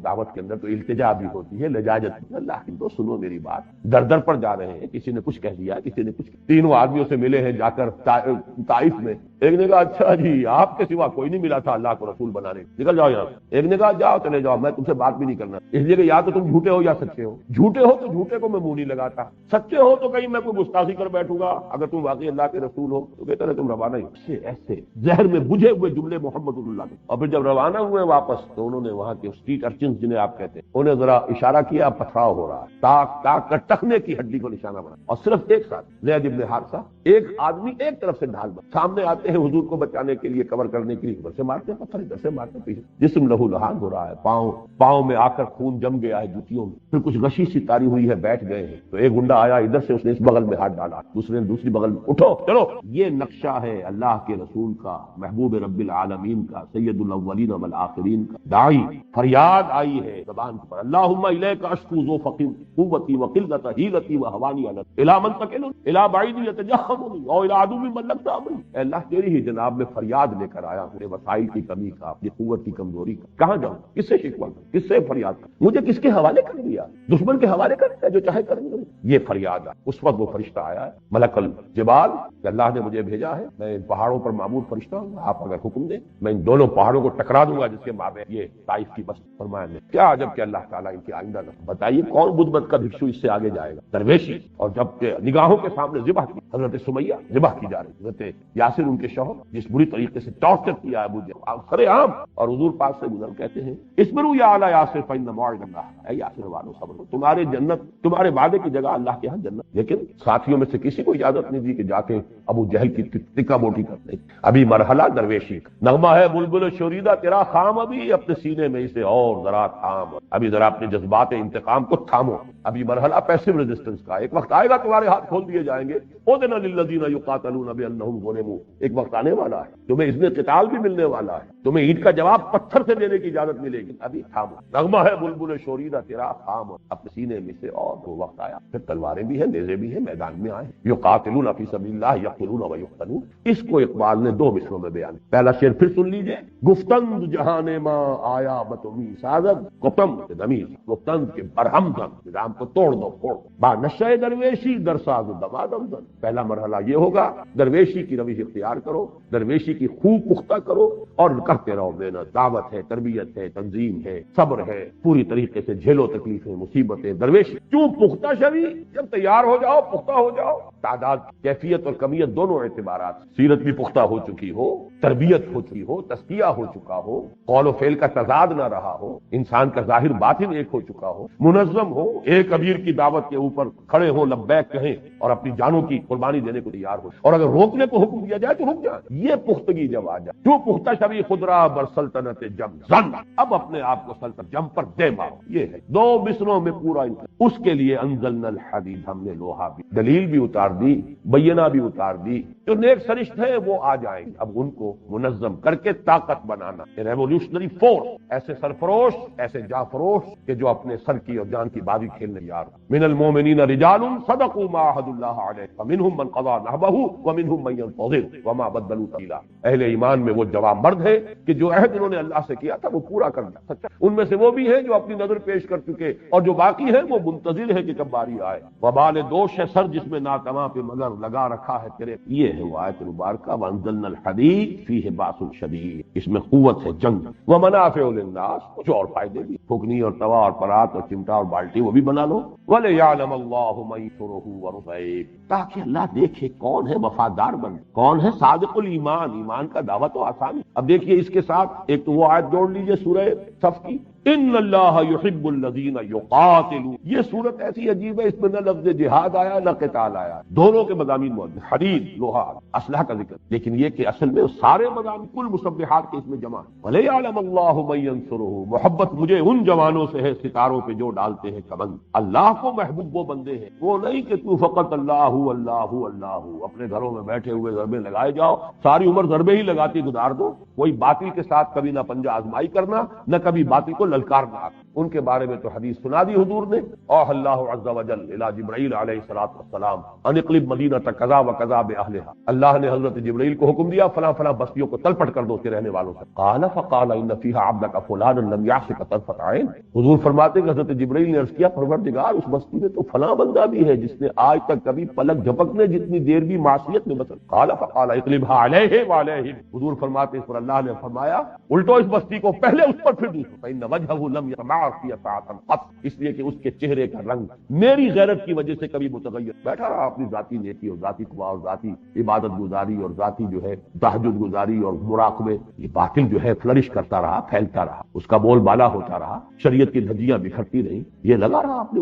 دعوت کے اندر تو التجا بھی ہوتی ہے، لجاجت بھی. اللہ کی تو سنو میری بات، در در پر جا رہے ہیں، کسی نے کچھ کہہ دیا، کسی نے کچھ. 3 آدمیوں سے ملے ہیں جا کر طائف میں. ایک نے کہا اچھا جی آپ کے سوا کوئی نہیں ملا تھا اللہ کو رسول بنانے، نکل جاؤ یہاں. ایک نے کہا جاؤ چلے جاؤ، میں تم سے بات بھی نہیں کرنا، اس لیے کہ یا تو تم جھوٹے ہو یا سچے ہو. جھوٹے ہو تو جھوٹے کو میں منہ نہیں لگاتا، سچے ہو تو کہیں میں کوئی گستاخی کر بیٹھوں گا. اگر تم واقعی اللہ کے رسول ہو تو کہتے رہے تم روانہ ہی. ایسے زہر میں بجھے ہوئے جملے محمد اللہ کے. اور پھر جب روانہ ہوئے واپس تو انہوں نے وہاں کے اسٹریٹ ارچنز جنہیں آپ کہتے ہیں انہیں ذرا اشارہ کیا، پتھراؤ ہو رہا ہے، تاک کر ٹخنے کی ہڈی کو نشانہ بنا. اور صرف ایک ساتھ زید ابن حارثہ، ایک آدمی ایک طرف سے ڈھال بن سامنے آتے ہیں حضور کو بچانے کے لیے، کور کرنے کے لیے. ادھر سے مارتے ہیں پتھر، ادھر سے مارتے پیچھے، جسم لہو لہان ہو رہا ہے، پاؤں میں آ کر خون جم گیا ہے جوتیوں میں. پھر کچھ غشی سی تاری ہوئی ہے، بیٹھ گئے ہیں. تو ایک گنڈا آیا ادھر سے، اس نے اس بغل میں ہاتھ ڈالا، دوسرے نے دوسری بغل میں. اٹھو چلو. یہ نقشہ ہے اللہ کے رسول کا، محبوب رب العالمین کا، سید الاولین والآخرین کا. داعی فریاد آئی ہے زبان پر، اللہم الیک اشکو ذو فقر قوتی وقلت حیلتی وہوانی علت الی من تکل الی بعید یتجہمنی او الی عدو من لگتا امری. اے اللہ تیری ہی جناب میں فریاد لے کر آیا ہوں، وسائل کی کمی کا، اپنی قوت کی کمزوری کا. کہاں جاؤں، کس سے شکوہ کروں، کس سے فریاد کروں؟ مجھے کس کے حوالے کر دیا؟ دشمن کے حوالے کر دیا، جو چاہے کریں گے. یہ فریاد آئی. اس وقت وہ فرشتہ آیا ہے ملک الجبال کہ اللہ نے مجھے بھیجا ہے، میں ان پہاڑوں پر معمور فرشتہ ہوں، آپ اگر حکم دیں میں ان دونوں پہاڑوں کو ٹکرا دوں گا جس کے مابین یہ طائف کی بست. فرمایا نے کیا عجب کہ اللہ تعالیٰ ان کی آئندہ نہ. بتائیے کون بدھ مت کا بھکشو اس سے آگے جائے گا؟ درویشی. اور جب کہ نگاہوں کے سامنے ذبح کی، حضرت سمیہ ذبح کی جا رہی، حضرت یاسر ان کے شوہر جس بری طریقے سے ٹارچر کیا ابو جہل سرے عام. اور حضور پاک سے گزر کہتے ہیں اسبروا یا اعلی یاسر فإن موعد اللہ. اے یاسر والو صبر کرو، تمہارے جنت، تمہارے وعدے کی جگہ اللہ کے ہاں جنت. لیکن ساتھیوں میں سے کسی کو اجازت نہیں دی کہ جا کے ابو جہل کی ٹکا موٹی کر دیں. ابھی مرحلہ درویشی کا نغمہ ہے، بلبل شوریدہ تیرا خام، ابھی اپنے سینے میں اسے اور ذرا تھام، ابھی ذرا اپنے جذبات انتقام کو تھامو. ابھی مرحلہ پیسو ریزسٹنس کا. ایک وقت آئے گا تمہارے ہاتھ کھول دیے جائیں گے. اذن للذین یقاتلون بانہم ظلموا. ایک وقت آنے والا ہے، تمہیں اذن قتال بھی ملنے والا ہے، تمہیں اینٹ کا جواب پتھر سے دینے کی اجازت ملے گی، ابھی تھامو، نغمہ ہے بلبل شوریدہ تیرا خام اپنے سینے میں سے، اور وہ وقت آیا، پھر تلواریں بھی ہیں، نیزے بھی ہیں، میدان میں آئے، یقاتلون فی سبیل اللہ یقتلون و یقتلون۔ اس کو اقبال نے 2 مصروں میں بیان کیا۔ پہلا شعر پھر سن لیجئے، گفتند جہان ماں آیا بتمی سازد، گفتم کے ضمیر، گفتند کے برہم زن، نظام کو توڑ دو پھوڑ دو، با نشہ درویشی در ساز دمادم زن۔ پہلا مرحلہ یہ ہوگا، درویشی کی روش اختیار کرو، درویشی کی خوب پختہ کرو، اور کرتے رہو محنت، دعوت ہے، تربیت ہے، تنظیم ہے، صبر ہے، پوری طریقے سے جھیلو تکلیفیں، مصیبتیں، درویشی کیوں پختہ شوی، جب تیار ہو جاؤ، پختہ ہو جاؤ، تعداد، کیفیت اور کمیت دونوں اعتبارات، سیرت بھی پختہ ہو چکی ہو، تربیت ہو چکی ہو، تزکیہ ہو چکا ہو، قول و فعل کا تضاد نہ رہا ہو، انسان کا ظاہر باطن ایک ہو چکا ہو، منظم ہو، ایک امیر کی دعوت کے اوپر کھڑے ہو، لبیک کہیں اور اپنی جانوں کی قربانی دینے کو تیار ہو، اور اگر روکنے کو حکم دیا جائے تو رک جائے۔ یہ پختگی جب آ جائے، جو پختہ شوی خدرا بر سلطنت جم زن، اب اپنے آپ کو سلطنت جم پر دے مارو، یہ ہے 2 مصروں میں پورا اس کے لیے انزلنا الحدید، ہم نے لوہا بھی، دلیل بھی اتار دی، بینہ بھی اتار دی، جو نیک سرشت ہے وہ آ جائیں گے، اب ان کو منظم کر کے طاقت بنانا، ریولیوشنری فورس، ایسے سرفروش، ایسے جافروش کہ جو اپنے سر کی اور جان کی بازی کھیلنے تیار ہو۔ من المؤمنین رجال صدقوا ما عهد اللہ علیہ فمنهم من قضى نحبه ومنهم من ينتظر وما بدلوا تبدیلا۔ اہل ایمان میں وہ جوان مرد ہے کہ جو عہد انہوں نے اللہ سے کیا تھا وہ پورا کر دیا سچا، ان میں سے وہ بھی ہیں جو اپنی نظر پیش کر چکے، اور جو باقی ہیں وہ منتظر ہے کہ کب باری آئے۔ وبال دوش ہے سر جس میں ناتواں پہ مگر لگا رکھا ہے تیرے، یہ ہے وہ آیت مبارکہ، وانزلنا الحدید فیہ باس شدید، اس میں قوت ہے جنگ، ومنافع للناس، کچھ اور فائدے بھی، پھکنی اور توا اور پرات اور چمٹا اور بالٹی وہ بھی بنا لو، وَلِيَعْلَمَ اللَّهُ مَن يَنصُرُهُ وَرُسُلَهُ، تاکہ اللہ دیکھے کون ہے وفادار بندہ، کون ہے صادق الایمان، ایمان کا دعویٰ تو آسان ہے۔ اب دیکھیے اس کے ساتھ ایک تو وہ آیت جوڑ لیجئے سورہ صف کی، ان اللہ یحب الذین یقاتلون، یہ صورت ایسی عجیب ہے، اس میں نہ لفظ جہاد آیا نہ قتال آیا، دونوں کے مضامین موجود، حدید، لوہا، اسلحہ کا ذکر، لیکن یہ کہ اصل میں سارے مضامین کل مسبحات کے اس میں جمع، وَلِيَعْلَمَ اللَّهُ مَن يَنصُرُهُ، محبت مجھے ان جوانوں سے ہے ستاروں پہ جو ڈالتے ہیں کمند، اللہ کو محبوب وہ بندے ہیں، وہ نہیں کہ تو فقط اللہ اللہ اللہ اپنے گھروں میں بیٹھے ہوئے ضربے لگائے جاؤ، ساری عمر ضربے ہی لگاتی گزار دو، کوئی باطل کے ساتھ کبھی نہ پنجہ آزمائی کرنا، نہ کبھی باطل کو للکارنا۔ ان کے بارے میں تو حدیث سنا دی حضور نے، اور اللہ عز وجل الی جبرائیل علیہ السلام ان اقلب مدینہ کذا و کذا باہلھا، اللہ نے حضرت جبرائیل کو حکم دیا فلاں فلاں بستیوں کو تلپٹ کر دو اس کے رہنے والوں سے، قال فقال ان فیھا عبدک فلانا لم یعصک طرفۃ عین، حضور فرماتے کہ حضرت جبرائیل نے عرض کیا پروردگار اس بستی میں تو فلاں بندہ بھی ہے جس نے آج تک کبھی پلک جھپکنے جتنی دیر بھی معصیت میں بسر، قال فقال اقلبھا علیہ وعلیہ، حضور فرماتے اس پر اللہ نے فرمایا الٹو اس بستی کو پہلے اس پر پھر دوسرے، فإن وجهه لم يطمع في ساعة قط، اس لیے کہ اس کے چہرے کا رنگ میری غیرت کی وجہ سے کبھی متغیر، بیٹھا رہا اپنی ذاتی نیکی اور ذاتی تقویٰ اور ذاتی عبادت گزاری اور ذاتی جو ہے تہجد گزاری اور مراقبے، یہ باطل جو ہے فلرش کرتا رہا، پھیلتا رہا، اس کا بول بالا ہوتا رہا، شریعت کی دھجیاں بکھرتی رہی، یہ لگا رہا اپنے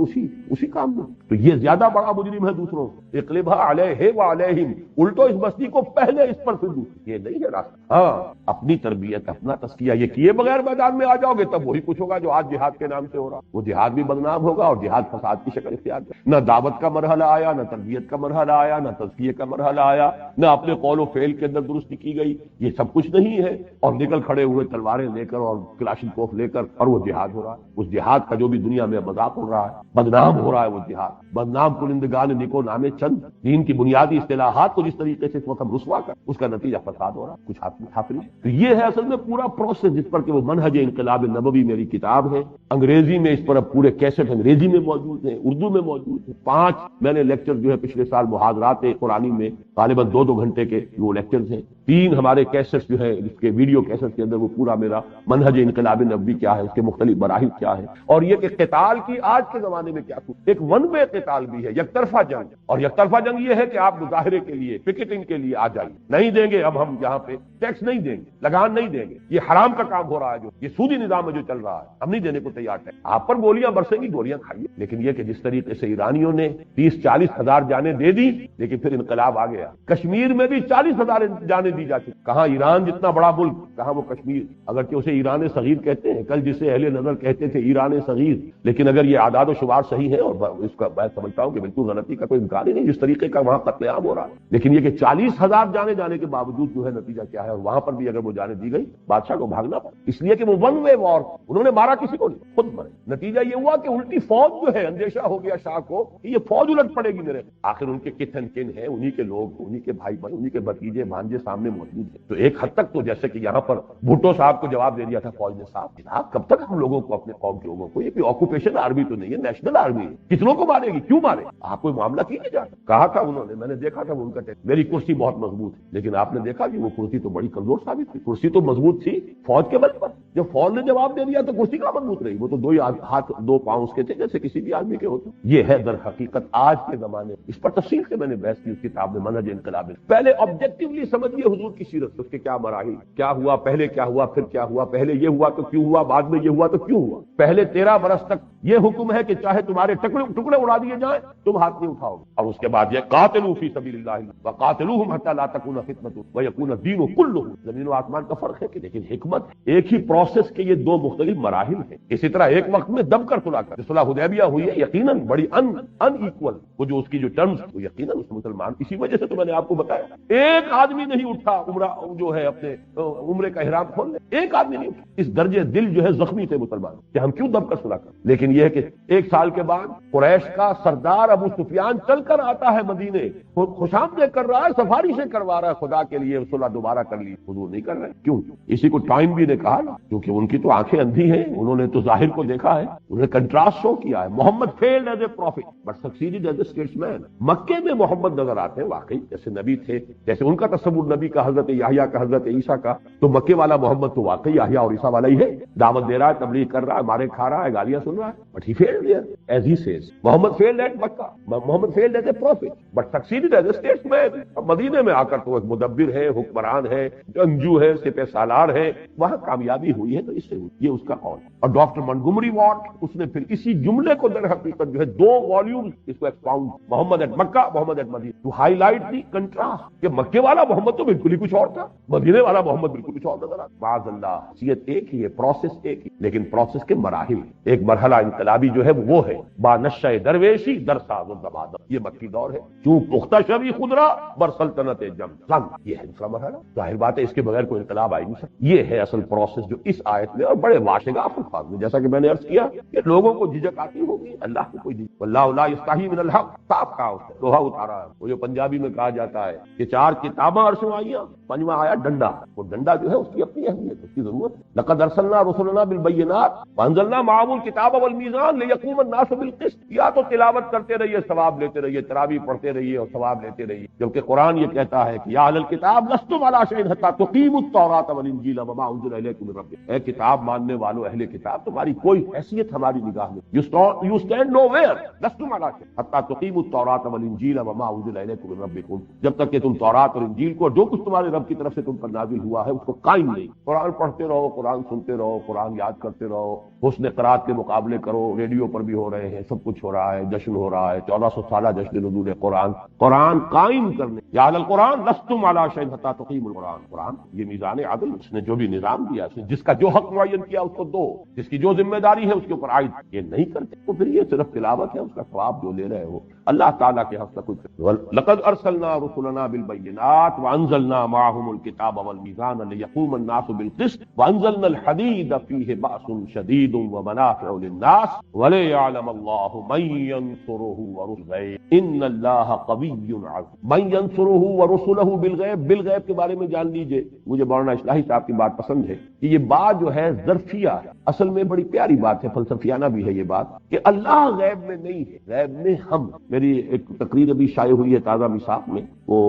اسی کام میں، تو یہ زیادہ بڑا مجرم ہے دوسروں سے، اقلبھا علیہ وعلیہم، الٹو اس بستی کو پہلے اس پر پھر دوسرے، یہ نہیں ہے راستہ۔ ہاں اپنی تربیت، اپنا تزکیہ یہ کیے بغیر میدان میں آ جاؤ گے تب وہی کچھ ہوگا جو آج جہاد کے نام سے ہو رہا، وہ جہاد بھی بدنام ہوگا اور جہاد فساد کی شکل اختیار کرے، نہ دعوت کا مرحلہ آیا، نہ تربیت کا مرحلہ آیا، نہ تزکیے کا مرحلہ آیا، نہ اپنے قول و فعل کے اندر درستی کی گئی، یہ سب کچھ نہیں ہے، اور نکل کھڑے ہوئے تلواریں لے کر اور کلاشنکوف لے کر، اور وہ جہاد ہو رہا ہے، اس جہاد کا جو بھی دنیا میں مذاق ہو رہا ہے، بدنام ہو رہا ہے وہ جہاد، بدنام کنندگان نکو نامے چند، دین کی بنیادی اصطلاحات کو جس طریقے سے اس وقت ہم رسوا کر، اس کا نتیجہ فساد ہو رہا ہے، کچھ حاصل، تو یہ ہے اصل میں پورا پروسیس جس پر کہ وہ منہج انقلاب نبوی میری کتاب ہے، انگریزی میں اس پر اب پورے کیسٹ انگریزی میں موجود ہیں، اردو میں موجود ہیں، 5 میں نے لیکچر جو ہے پچھلے سال محاضرات قرآنی میں غالباً 2 گھنٹے کے وہ لیکچرز ہیں، 3 ہمارے کیسٹ جو ہے اس کے ویڈیو کیسٹ کے اندر وہ پورا میرا منہج انقلاب نبوی کیا ہے، اس کے مختلف مراحل کیا ہے، اور یہ کہ قتال کی آج کے زمانے میں کیا ایک ون وے قتال بھی ہے، یک طرفہ جنگ، اور یک طرفہ جنگ یہ ہے کہ آپ مظاہرے کے لیے پکیٹنگ کے لیے آ جائیے، نہیں دیں گے اب ہم یہاں پہ ٹیکس نہیں دیں گے، لگان نہیں دیں گے، یہ حرام کا کام ہو رہا ہے، جو یہ سودی نظام ہے جو چل رہا ہے، ہم نہیں دینے کو تیار ہے، آپ پر گولیاں برسیں گی، گولیاں کھائیے، لیکن یہ کہ جس طریقے سے ایرانیوں نے 30-40 ہزار جانیں دے دی، لیکن پھر انقلاب آ گیا، کشمیر میں بھی 40 ہزار جانیں دی جا چکی. کہاں ایران جتنا بڑا ملک, کہاں وہ کشمیر, اگرچہ اسے ایران صغیر کہتے ہیں, کل جسے اہل نظر کہتے تھے ایران صغیر, لیکن اگر یہ اعداد و شمار صحیح ہے, اور اس کا میں سمجھتا ہوں کہ بالکل غلطی کا کوئی امکان ہی نہیں جس طریقے کا وہاں قتل عام ہو رہا ہے, لیکن یہ کہ 40,000 جانے کے باوجود جو ہے نتیجہ کیا ہے, اور وہاں پر بھی اگر وہ جانے دی گئی بادشاہ کو بھاگنا پڑا, اس لیے کہ وہ ون وے وار, انہوں نے مارا کسی کو نہیں, خود مرے. نتیجہ یہ ہوا کہ الٹی فوج جو ہے, اندیشہ ہو گیا شاہ کو کہ یہ فوج الٹ پڑے گی میرے, آخر ان کے کتھ اینڈ کن ہیں, انہی کے لوگ, انہی کے بھائی بہن, انہی کے بھتیجے بھانجے سامنے موجود ہیں. تو ایک حد تک تو جیسے کہ یہاں پر بھٹو صاحب کو جواب دے دیا تھا فوج نے, صاحب جناب کب تک ہم لوگوں کو, اپنے قوم کے لوگوں کو, یہ کوئی آکوپیشن آرمی تو نہیں ہے, نیشنل آرمی ہے, کتنوں کو مارے گی, کیوں مارے, آپ کوئی معاملہ کیجیے جا. کہا تھا انہوں نے, میں نے دیکھا تھا ان کا ٹیکس, میری کرسی بہت مضبوط ہے, لیکن آپ نے دیکھا کہ وہ کرسی تو بڑی کمزور ثابت تھی. کرسی تو مضبوط تھی فوج کے بل پر, جب فوج نے جواب دے دیا تو کرسی کا مضبوط رہی, وہ تو 2 ہاتھ 2 پاؤں اس کے تھے جیسے کسی بھی آدمی کے ہوتے. یہ ہے در حقیقت آج کے زمانے, اس پر تفصیل سے میں نے بحث کی اس کتاب میں, منہج انقلاب. پہلے آبجیکٹیولی سمجھیے حضور کی سیرت, اس کے کیا مراحل, کیا ہوا, پہلے کیا ہوا, پھر کیا ہوا, پہلے یہ ہوا تو کیوں ہوا, بعد میں یہ ہوا تو کیوں ہوا. پہلے 13 برس تک یہ حکم ہے کہ چاہے تمہارے ٹکڑے اڑا دیے جائیں تم ہاتھ نہیں اٹھاؤ, اور اس کے بعد یہ قاتلوا فی سبیل اللہ وقاتلوہم حتی لا تکون فتنۃ ویکون الدین کلہ. زمین و آسمان کا فرق ہے کہ لیکن حکمت ایک ہی پروسیس کے یہ 2 مختلف مراحل ہیں. اسی طرح ایک وقت میں دب کر صلح کر, صلح حدیبیہ ہوئی ہے یقیناً بڑی ان ایکول, وہ جو اس کی جو ٹرمز, وہ یقیناً اس مسلمان, اسی وجہ سے تو میں نے آپ کو بتایا ایک آدمی نہیں اٹھا عمرہ جو ہے اپنے عمرے کا احرام کھولنے, ایک آدمی نہیں اٹھا. اس درجے دل جو ہے زخمی تھے مسلمان کہ ہم کیوں دب کر صلح کر. لیکن یہ ہے کہ 1 سال کے بعد قریش کا سردار ابو سفیان چل کر آتا ہے مدینے, خوشامدید کر رہا ہے, سفاری سے کروا رہا ہے خدا کے لیے, صلح دوبارہ کر لی, حضور نہیں کر رہے. کیوں؟ اسی کو ٹائم بھی نے کہا نا, کیونکہ ان کی تو آنکھیں اندھی ہیں, انہوں نے تو ظاہر کو دیکھا ہے, انہوں نے کنٹراسٹ شو کیا ہے. Muhammad field as a prophet but succeeded as a status مین. مکے میں محمد نظر آتے ہیں واقعی جیسے نبی تھے, جیسے ان کا تصور نبی کا حضرت یحییٰ کا, حضرت عیسیٰ کا, تو مکے والا محمد تو واقعی یحییٰ اور عیسیٰ والا ہی ہے, دعوت دے رہا ہے, تبلیغ کر رہا ہے, مارے کھا رہا ہے, گالیاں سن رہا ہے, but he fled there as he says. Muhammad fled at Mecca, Muhammad field as a prophet but succeeded as a status مین. مدینے میں آ کر تو ایک مدبر ہے, حکمران ہے, جنگجو ہے, سپہ سالار ہے, وہاں کامیابی ہوئی ہے تو اس سے ہوئی, یہ اس کا قول. اور ڈاکٹر منٹگومری واٹ, اس نے پھر اسی جملے کو در حقیقت جو ہے 2 والیوم اس کو expound, Muhammad at Mecca, Muhammad at Madinah, to highlight the contrast کہ مکے والا محمد تو بالکل ہی کچھ اور تھا, مدینے والا محمد بالکل کچھ اور نظر آتا. معاذ اللہ, حیثیت ایک ہی ہے, پروسیس ایک ہی, لیکن پروسیس کے مراحل. ایک مرحلہ انقلابی جو ہے وہ ہے با نشہ درویشی در ساز الزمان, یہ مکی دور ہے, کیوں پختہ شبی خدرا بر سلطنت جم زنگ, یہ ہے دوسرا مرحلہ. ظاہر بات ہے اس کے بغیر کوئی انقلاب آئی نہیں سکتا. یہ ہے اصل پروسیس جو اس آیت میں, اور بڑے واشگاف الفاظ میں, جیسا کہ میں نے عرض کیا کہ لوگوں کو جھجک آتی ہوگی, اللہ کو کوئی جھجک, واللہ لا یستحی من الحق, صاف کہا اس نے, لوہا اتارا ہے. وہ جو پنجابی میں کہا جاتا ہے کہ 4 کتاباں عرشوں آئیاں, 5واں آیا ڈنڈا. وہ ڈنڈا جو ہے اس کی اپنی اہمیت, اس کی ضرورت. لقد ارسلنا رسلنا بالبینات وانزلنا معهم الکتاب والمیزان لیقوم الناس بالقسط. یا تو تلاوت کرتے رہیے, ثواب لیتے رہیے, تراویح پڑھتے رہیے اور ثواب لیتے رہیے, جبکہ قرآن یہ کہتا ہے کہ یا اہل الکتاب لستم علی شیء حتی تقیموا التوراۃ والانجیل وما انزل الیکم من ربکم. اے کتاب ماننے والو اہل کتاب, تمہاری کوئی حیثیت ہماری نگاہ میں, یو اسٹینڈ نو ویئر, لستم علی شیء حتی تقیموا التوراۃ والانجیل وما انزل الیکم من ربکم, جب تک کہ تم تورات اور انجیل کو, جو کچھ تمہارے رب کی طرف سے تم پر نازل ہوا ہے, اس کو قائم نہیں. قرآن پڑھتے رہو, قرآن سنتے رہو, قرآن یاد کرتے رہو, حسن قرات کے مقابلے کرو, ریڈیو پر بھی ہو رہے ہیں, سب کچھ ہو رہا ہے, جشن ہو رہا ہے, 1400 سالہ جشن نزول قرآن. قرآن قائم کرنے, یا اہل القرآن لستم علی شیء حتی تقیموا القرآن. قرآن یہ میزان عدل, اس نے جو بھی نظام دیا, اس نے جس کا جو حق معین کیا اس کو دو, جس کی جو ذمہ داری ہے اس کے اوپر عائد. یہ نہیں کرتے تو پھر یہ صرف تلاوت ہے, اس کا ثواب جو لے رہے ہو اللہ تعالیٰ کے حق سے کچھ. لقد ارسلنا رسلنا بالبینات وانزلنا معهم الکتاب والمیزان لیقوم الناس بالقسط وانزلنا الحدید فیہ بأس شدید ومنافع للناس ولیعلم اللہ من ینصرہ ورسلہ ان اللہ قوی عزیز. من ینصرہ ورسلہ بالغیب, بالغیب کے بارے میں جان لیجئے. مجھے مولانا اصلاحی صاحب کی بات پسند ہے کہ یہ بات جو ہے ظرفیہ, اصل میں بڑی پیاری بات ہے, فلسفیانہ بھی ہے یہ بات کہ اللہ غیب میں نہیں ہے, غیب میں ہم. میری ایک تقریر ابھی شائع ہوئی ہے تازہ میثاق میں, وہ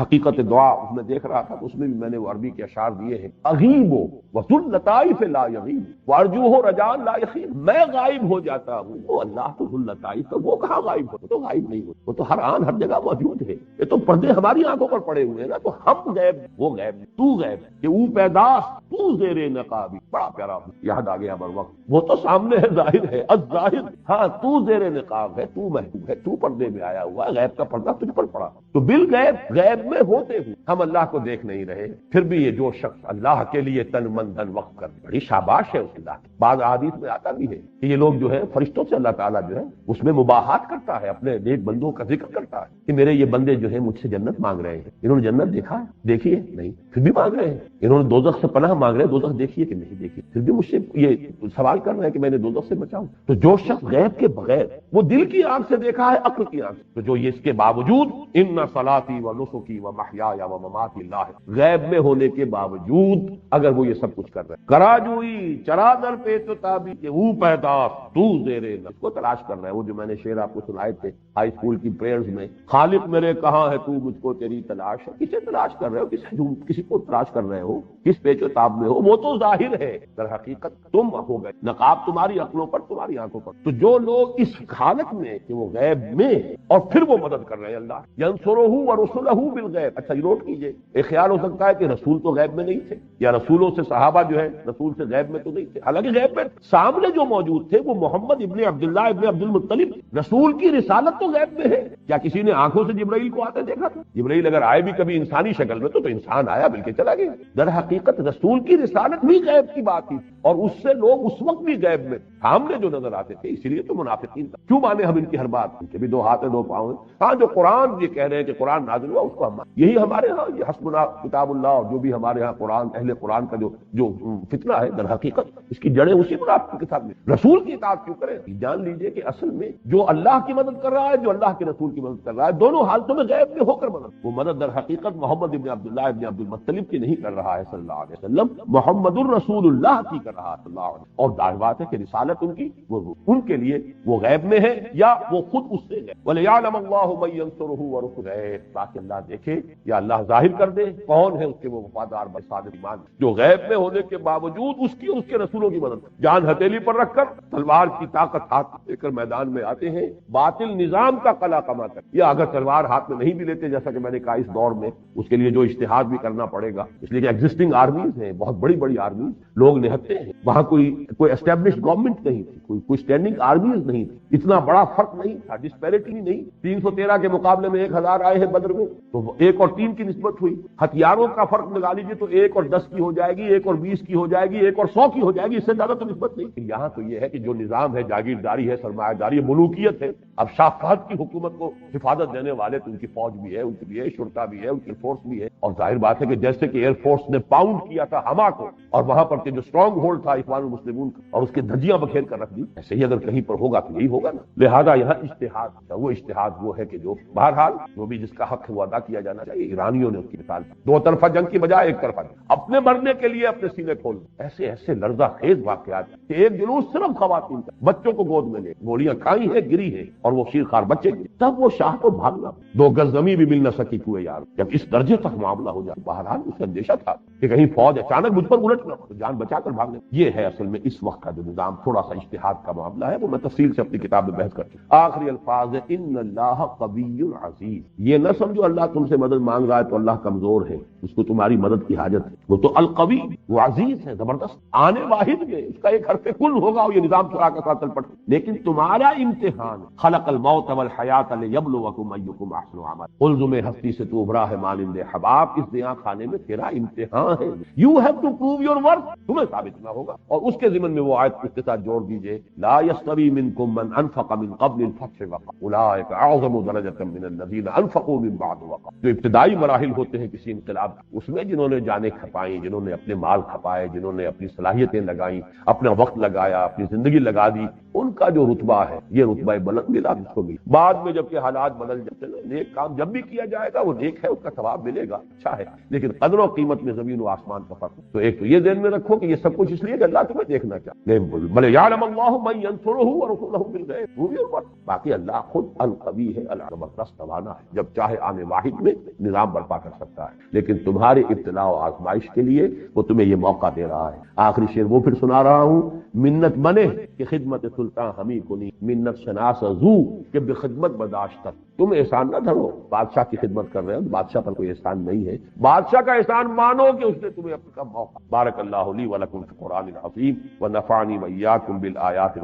حقیقت دعا اس میں دیکھ رہا تھا, اس میں بھی میں نے وہ عربی کے اشعار دیے ہیں. اغیب وذو اللطائف لا یغیب وارجوہ رجاء لا یخیب. میں غائب ہو جاتا ہوں, وہ اللہ تو ذو اللطائف, تو وہ کہاں غائب ہو, تو غائب نہیں ہو, وہ تو ہر آن ہر جگہ موجود ہے. یہ تو پردے ہماری آنکھوں پر پڑے ہوئے ہیں نا, تو ہم غیب, وہ غیب, تو غیب ہے کہ او پیداس تو زیر نقابی. بڑا پیارا یاد آ گیا. گیا بر وقت، وہ تو سامنے ہے، ظاہر ہے، الظاہر، ہاں تو زیر نقاب ہے، تو محبوب ہے، تو پردے میں آیا ہوا ہے، غیب کا پردہ تجھ پر پڑا، تو بالغیب غیب میں ہوتے ہوئے ہم اللہ کو دیکھ نہیں رہے، پھر بھی یہ جو شخص اللہ کے لیے تن من دھن وقف کر، بڑی شاباش ہے اس اللہ کی۔ بعض احادیث میں آتا بھی ہے کہ یہ لوگ جو ہے فرشتوں سے اللہ تعالیٰ جو ہے اس میں مباحات کرتا ہے، اپنے نیک بندوں کا ذکر کرتا ہے کہ میرے یہ بندے جو ہیں مجھ سے جنت مانگ رہے ہیں، انہوں نے جنت دیکھا ہے؟ دیکھی ہے؟ نہیں، پھر بھی مانگ رہے ہیں۔ انہوں نے دوزخ سے پناہ مانگ رہے ہیں، دوزخ دیکھی ہے کہ نہیں دیکھی، پھر بھی مجھ سے یہ سوال کر رہے ہیں کہ میں نے دوزخ سے بچاؤں۔ تو جو شخص غیب کے بغیر وہ دل کی آنکھ سے دیکھا ہے، عقل کی آنکھ سے، تو جو یہ اس کے باوجود ان صلاتی و نسکی و محیای و مماتی اللہ، غیب میں ہونے کے باوجود اگر وہ یہ سب کچھ کر رہے ہیں، کرا جوئی چرا در پہ تو تابی کہ وہ پیدا تو زیر نفس کو تلاش کر رہا ہے، وہ جو میں نے شعر آپ کو سنائے تھے ہائی اسکول کی پریئرز میں، خالق میرے کہاں ہے تو مجھ کو تیری تلاش ہے، کسے تلاش کر رہے ہو، کسی کو تلاش کر رہے ہو، کس پیچ و تاب میں ہو، وہ تو ظاہر ہے، در حقیقت تم ہو گئے، نقاب تمہاری عقلوں پر، تمہاری آنکھوں پر۔ تو جو لوگ اس حالت میں کہ وہ غیب میں اور پھر وہ مدد کر رہے ہیں، اللہ ینصرہ ورسلہ بالغیب، اچھا یہ نوٹ کیجئے، ایک خیال ہو سکتا ہے کہ رسول تو غیب میں نہیں تھے، یا رسولوں سے صحابہ جو ہے رسول سے غیب میں تو نہیں تھے، حالانکہ غیب میں سامنے جو موجود تھے وہ محمد ابن عبداللہ ابن عبد المطلب، رسول کی رسالت تو غیب میں ہے۔ کیا کسی نے آنکھوں سے جبرائیل کو آتے دیکھا تھا؟ جبرائیل اگر آئے بھی کبھی انسانی شکل میں تو انسان آیا مل کے چلا گیا۔ در حقیقت رسول کی رسالت بھی غیب کی بات تھی، اور اس سے لوگ اس وقت بھی غیب میں سامنے جو نظر آتے تھے، اسی لیے تو منافقین تھا۔ کیوں مانے ہم ان کی ہر بات؟ ان کے بھی دو ہاتھ ہیں دو پاؤں ہیں، ہاں جو قرآن یہ کہہ رہے ہیں کہ قرآن نازل ہوا اس کو ہم، یہی ہمارے ہاں یہ حسبنا کتاب اللہ، اور جو بھی ہمارے ہاں قرآن اہل قرآن کا جو فتنہ ہے، در حقیقت اس کی جڑیں اسی منافق کے ساتھ میں۔ رسول کی اطاعت کیوں کریں؟ جان لیجئے کہ اصل میں جو اللہ کی مدد کر رہا ہے، جو اللہ کے رسول کی مدد کر رہا ہے، دونوں حالتوں میں غیب میں ہو کر مدد، وہ مدد در حقیقت محمد ابن عبداللہ ابن عبد المطلب کی نہیں کر رہا ہے صلی اللہ علیہ وسلم، محمد الرسول اللہ کی کر رہا ہے صلی اللہ علیہ وسلم۔ اور ظاہر بات ہے کہ رسالت ان کی وہ ان کے لیے وہ غیب میں ہے یا وہ خود اس سے ہے۔ وَلِيَعْلَمَ اللَّهُ مَن يَنصُرُهُ وَرُسُلُهُ، تاکہ اللہ دیکھے یا اللہ ظاہر کر دے کون ہے اس کے وہ وفادار صادق ایمان جو غیب میں ہونے کے باوجود اس کی اور اس کے رسولوں کی مدد، جان ہتھیلی پر رکھ کر تلوار کی طاقت ہاتھ لے کر میدان میں آتے ہیں، باطل نظام کا قلع کما کر، یا اگر تلوار ہاتھ میں نہیں بھی لیتے جیسا کہ میں نے کہا اس دور میں اس کے لیے جو اجتہاد بھی کرنا پڑے گا، اس لیے کہ ایگزسٹنگ آرمیز ہیں، بہت بڑی بڑی آرمیز، لوگ نہتے ہیں، وہاں کوئی اسٹیبلش گورنمنٹ نہیں تھی، کوئی اسٹینڈنگ آرمیز نہیں تھی، اتنا بڑا فرق نہیں تھا، ڈسپیرٹی نہیں، 313 کے مقابلے میں 1000 آئے ہیں بدر میں، تو 1 اور 3 کی نسبت ہوئی، ہتھیاروں کا فرق لگا لیجیے تو 1 اور 10 کی ہو جائے گی، 1 اور 20 کی ہو جائے گی، 1 اور 100 کی ہو جائے گی، اس سے زیادہ تو نسبت نہیں۔ یہاں تو یہ ہے کہ جو نظام ہے جاگیرداری ہے، سرمایہ داری ہے، ملوکیت ہے، اب شاہ فہد کی حکومت کو حفاظت دینے والے تو ان کی فوج بھی ہے، ان کے لیے شرطا بھی ہے، ان کی فورس بھی ہے، اور ظاہر بات ہے کہ جیسے کہ ایئر فورس نے پاؤنڈ کیا تھا ہما کو، اور وہاں پر کے جو اسٹرانگ ہولڈ تھا اخوان المسلمون کا، اور اس کے دھجیاں بکھیر کر رکھ دی، ایسے ہی اگر کہیں پر ہوگا تو یہی ہوگا نا۔ لہذا یہاں اجتہاد، وہ اجتہاد وہ ہے کہ جو بہرحال جو بھی جس کا حق ہے وہ ادا کیا جانا چاہیے۔ ایرانیوں نے اس کی مثال دی، 2 طرفہ جنگ کی بجائے 1 طرفہ جنگ، اپنے مرنے کے لیے اپنے سینے کھول، ایسے ایسے لرزہ خیز واقعات کہ ایک جلوس صرف خواتین کا، بچوں کو گود میں لے، گولیاں کھائی ہیں، گری ہے، اور وہ شیر خوار بچے گرے، تب وہ شاہ کو بھاگنا، 2 گز زمین بھی مل نہ سکی کوئی یار، جب اس درجے تک معاملہ ہو جائے، بہرحال اس کا اندیشہ تھا کہ کہیں فوج اچانک مجھ پر الٹ نہ ہو، جان بچا کر بھاگنے۔ یہ ہے اصل میں اس وقت کا جو نظام، تھوڑا سا اجتہاد کا معاملہ ہے، وہ میں تفصیل سے اپنی کتاب میں بحث کر چکا۔ آخری الفاظ ہے ان اللہ قوی عزیز، یہ نہ سمجھو اللہ تم سے مدد مانگ رہا ہے تو اللہ کمزور ہے، اس کو تمہاری مدد کی حاجت ہے، وہ تو القوی، وہ عزیز ہے، زبردست، آنے واحد میں اس کا ایک حرف کل ہوگا اور یہ نظام چلا کے ساتھ چل پڑے، لیکن تمہارا امتحان، خلق الموت والحیات لیبلوکم ایکم احسن عملا، قلزم ہستی سے تو ابھرا ہے مانند حباب، اس دیا خانے میں تیرا امتحان ہے، you have to prove your worth, تمہیں ثابت نہ ہوگا۔ اور اس کے ضمن میں وہ آیت اس کے ساتھ جوڑ دیجئے، لا یستوی منکم من انفق من قبل الفتح وقاتل اولئک اعظم درجۃ من الذین انفقوا من بعد وقاتلوا، جو ابتدائی مراحل ہوتے ہیں کسی انقلاب، اس میں جنہوں نے جانیں کھپائیں، جنہوں نے اپنے مال کھپائے، جنہوں نے اپنی صلاحیتیں لگائیں، اپنا وقت لگایا، اپنی زندگی لگا دی، ان کا جو رتبہ ہے یہ رتبہ بلند ملا جس کو ملا۔ بعد میں جب کہ حالات بدل جاتے ہیں، نیک کام جب بھی کیا جائے گا وہ نیک ہے، اس کا ثواب ملے گا، اچھا ہے، لیکن قدر و قیمت میں زمین و آسمان کا فرق۔ تو ایک تو یہ ذہن میں رکھو کہ یہ سب کچھ اس لیے کہ اللہ تمہیں دیکھنا چاہے، بھلے یعلم اللہ من ینصرہ ورسلہ بالغیب، وہ بھی اور باقی اللہ خود القوی ہے، الزبردست توانا ہے، جب چاہے آنے واحد میں نظام برپا کر سکتا ہے، لیکن تمہاری ابتلاء و آزمائش کے لیے وہ تمہیں یہ موقع دے رہا ہے۔ آخری شعر وہ پھر سنا رہا ہوں، منت بنے کہ خدمت سلطان ہمیں کنی، منت شناس زو کہ بخدمت بداشت تم احسان نہ دھرو، بادشاہ کی خدمت کر رہے ہو، بادشاہ پر کوئی احسان نہیں ہے، بادشاہ کا احسان مانو کہ اس نے تمہیں اپنا موقع۔ بارک اللہ لی ولکم فی القرآن العظیم ونفعنی وإیاکم بالآیات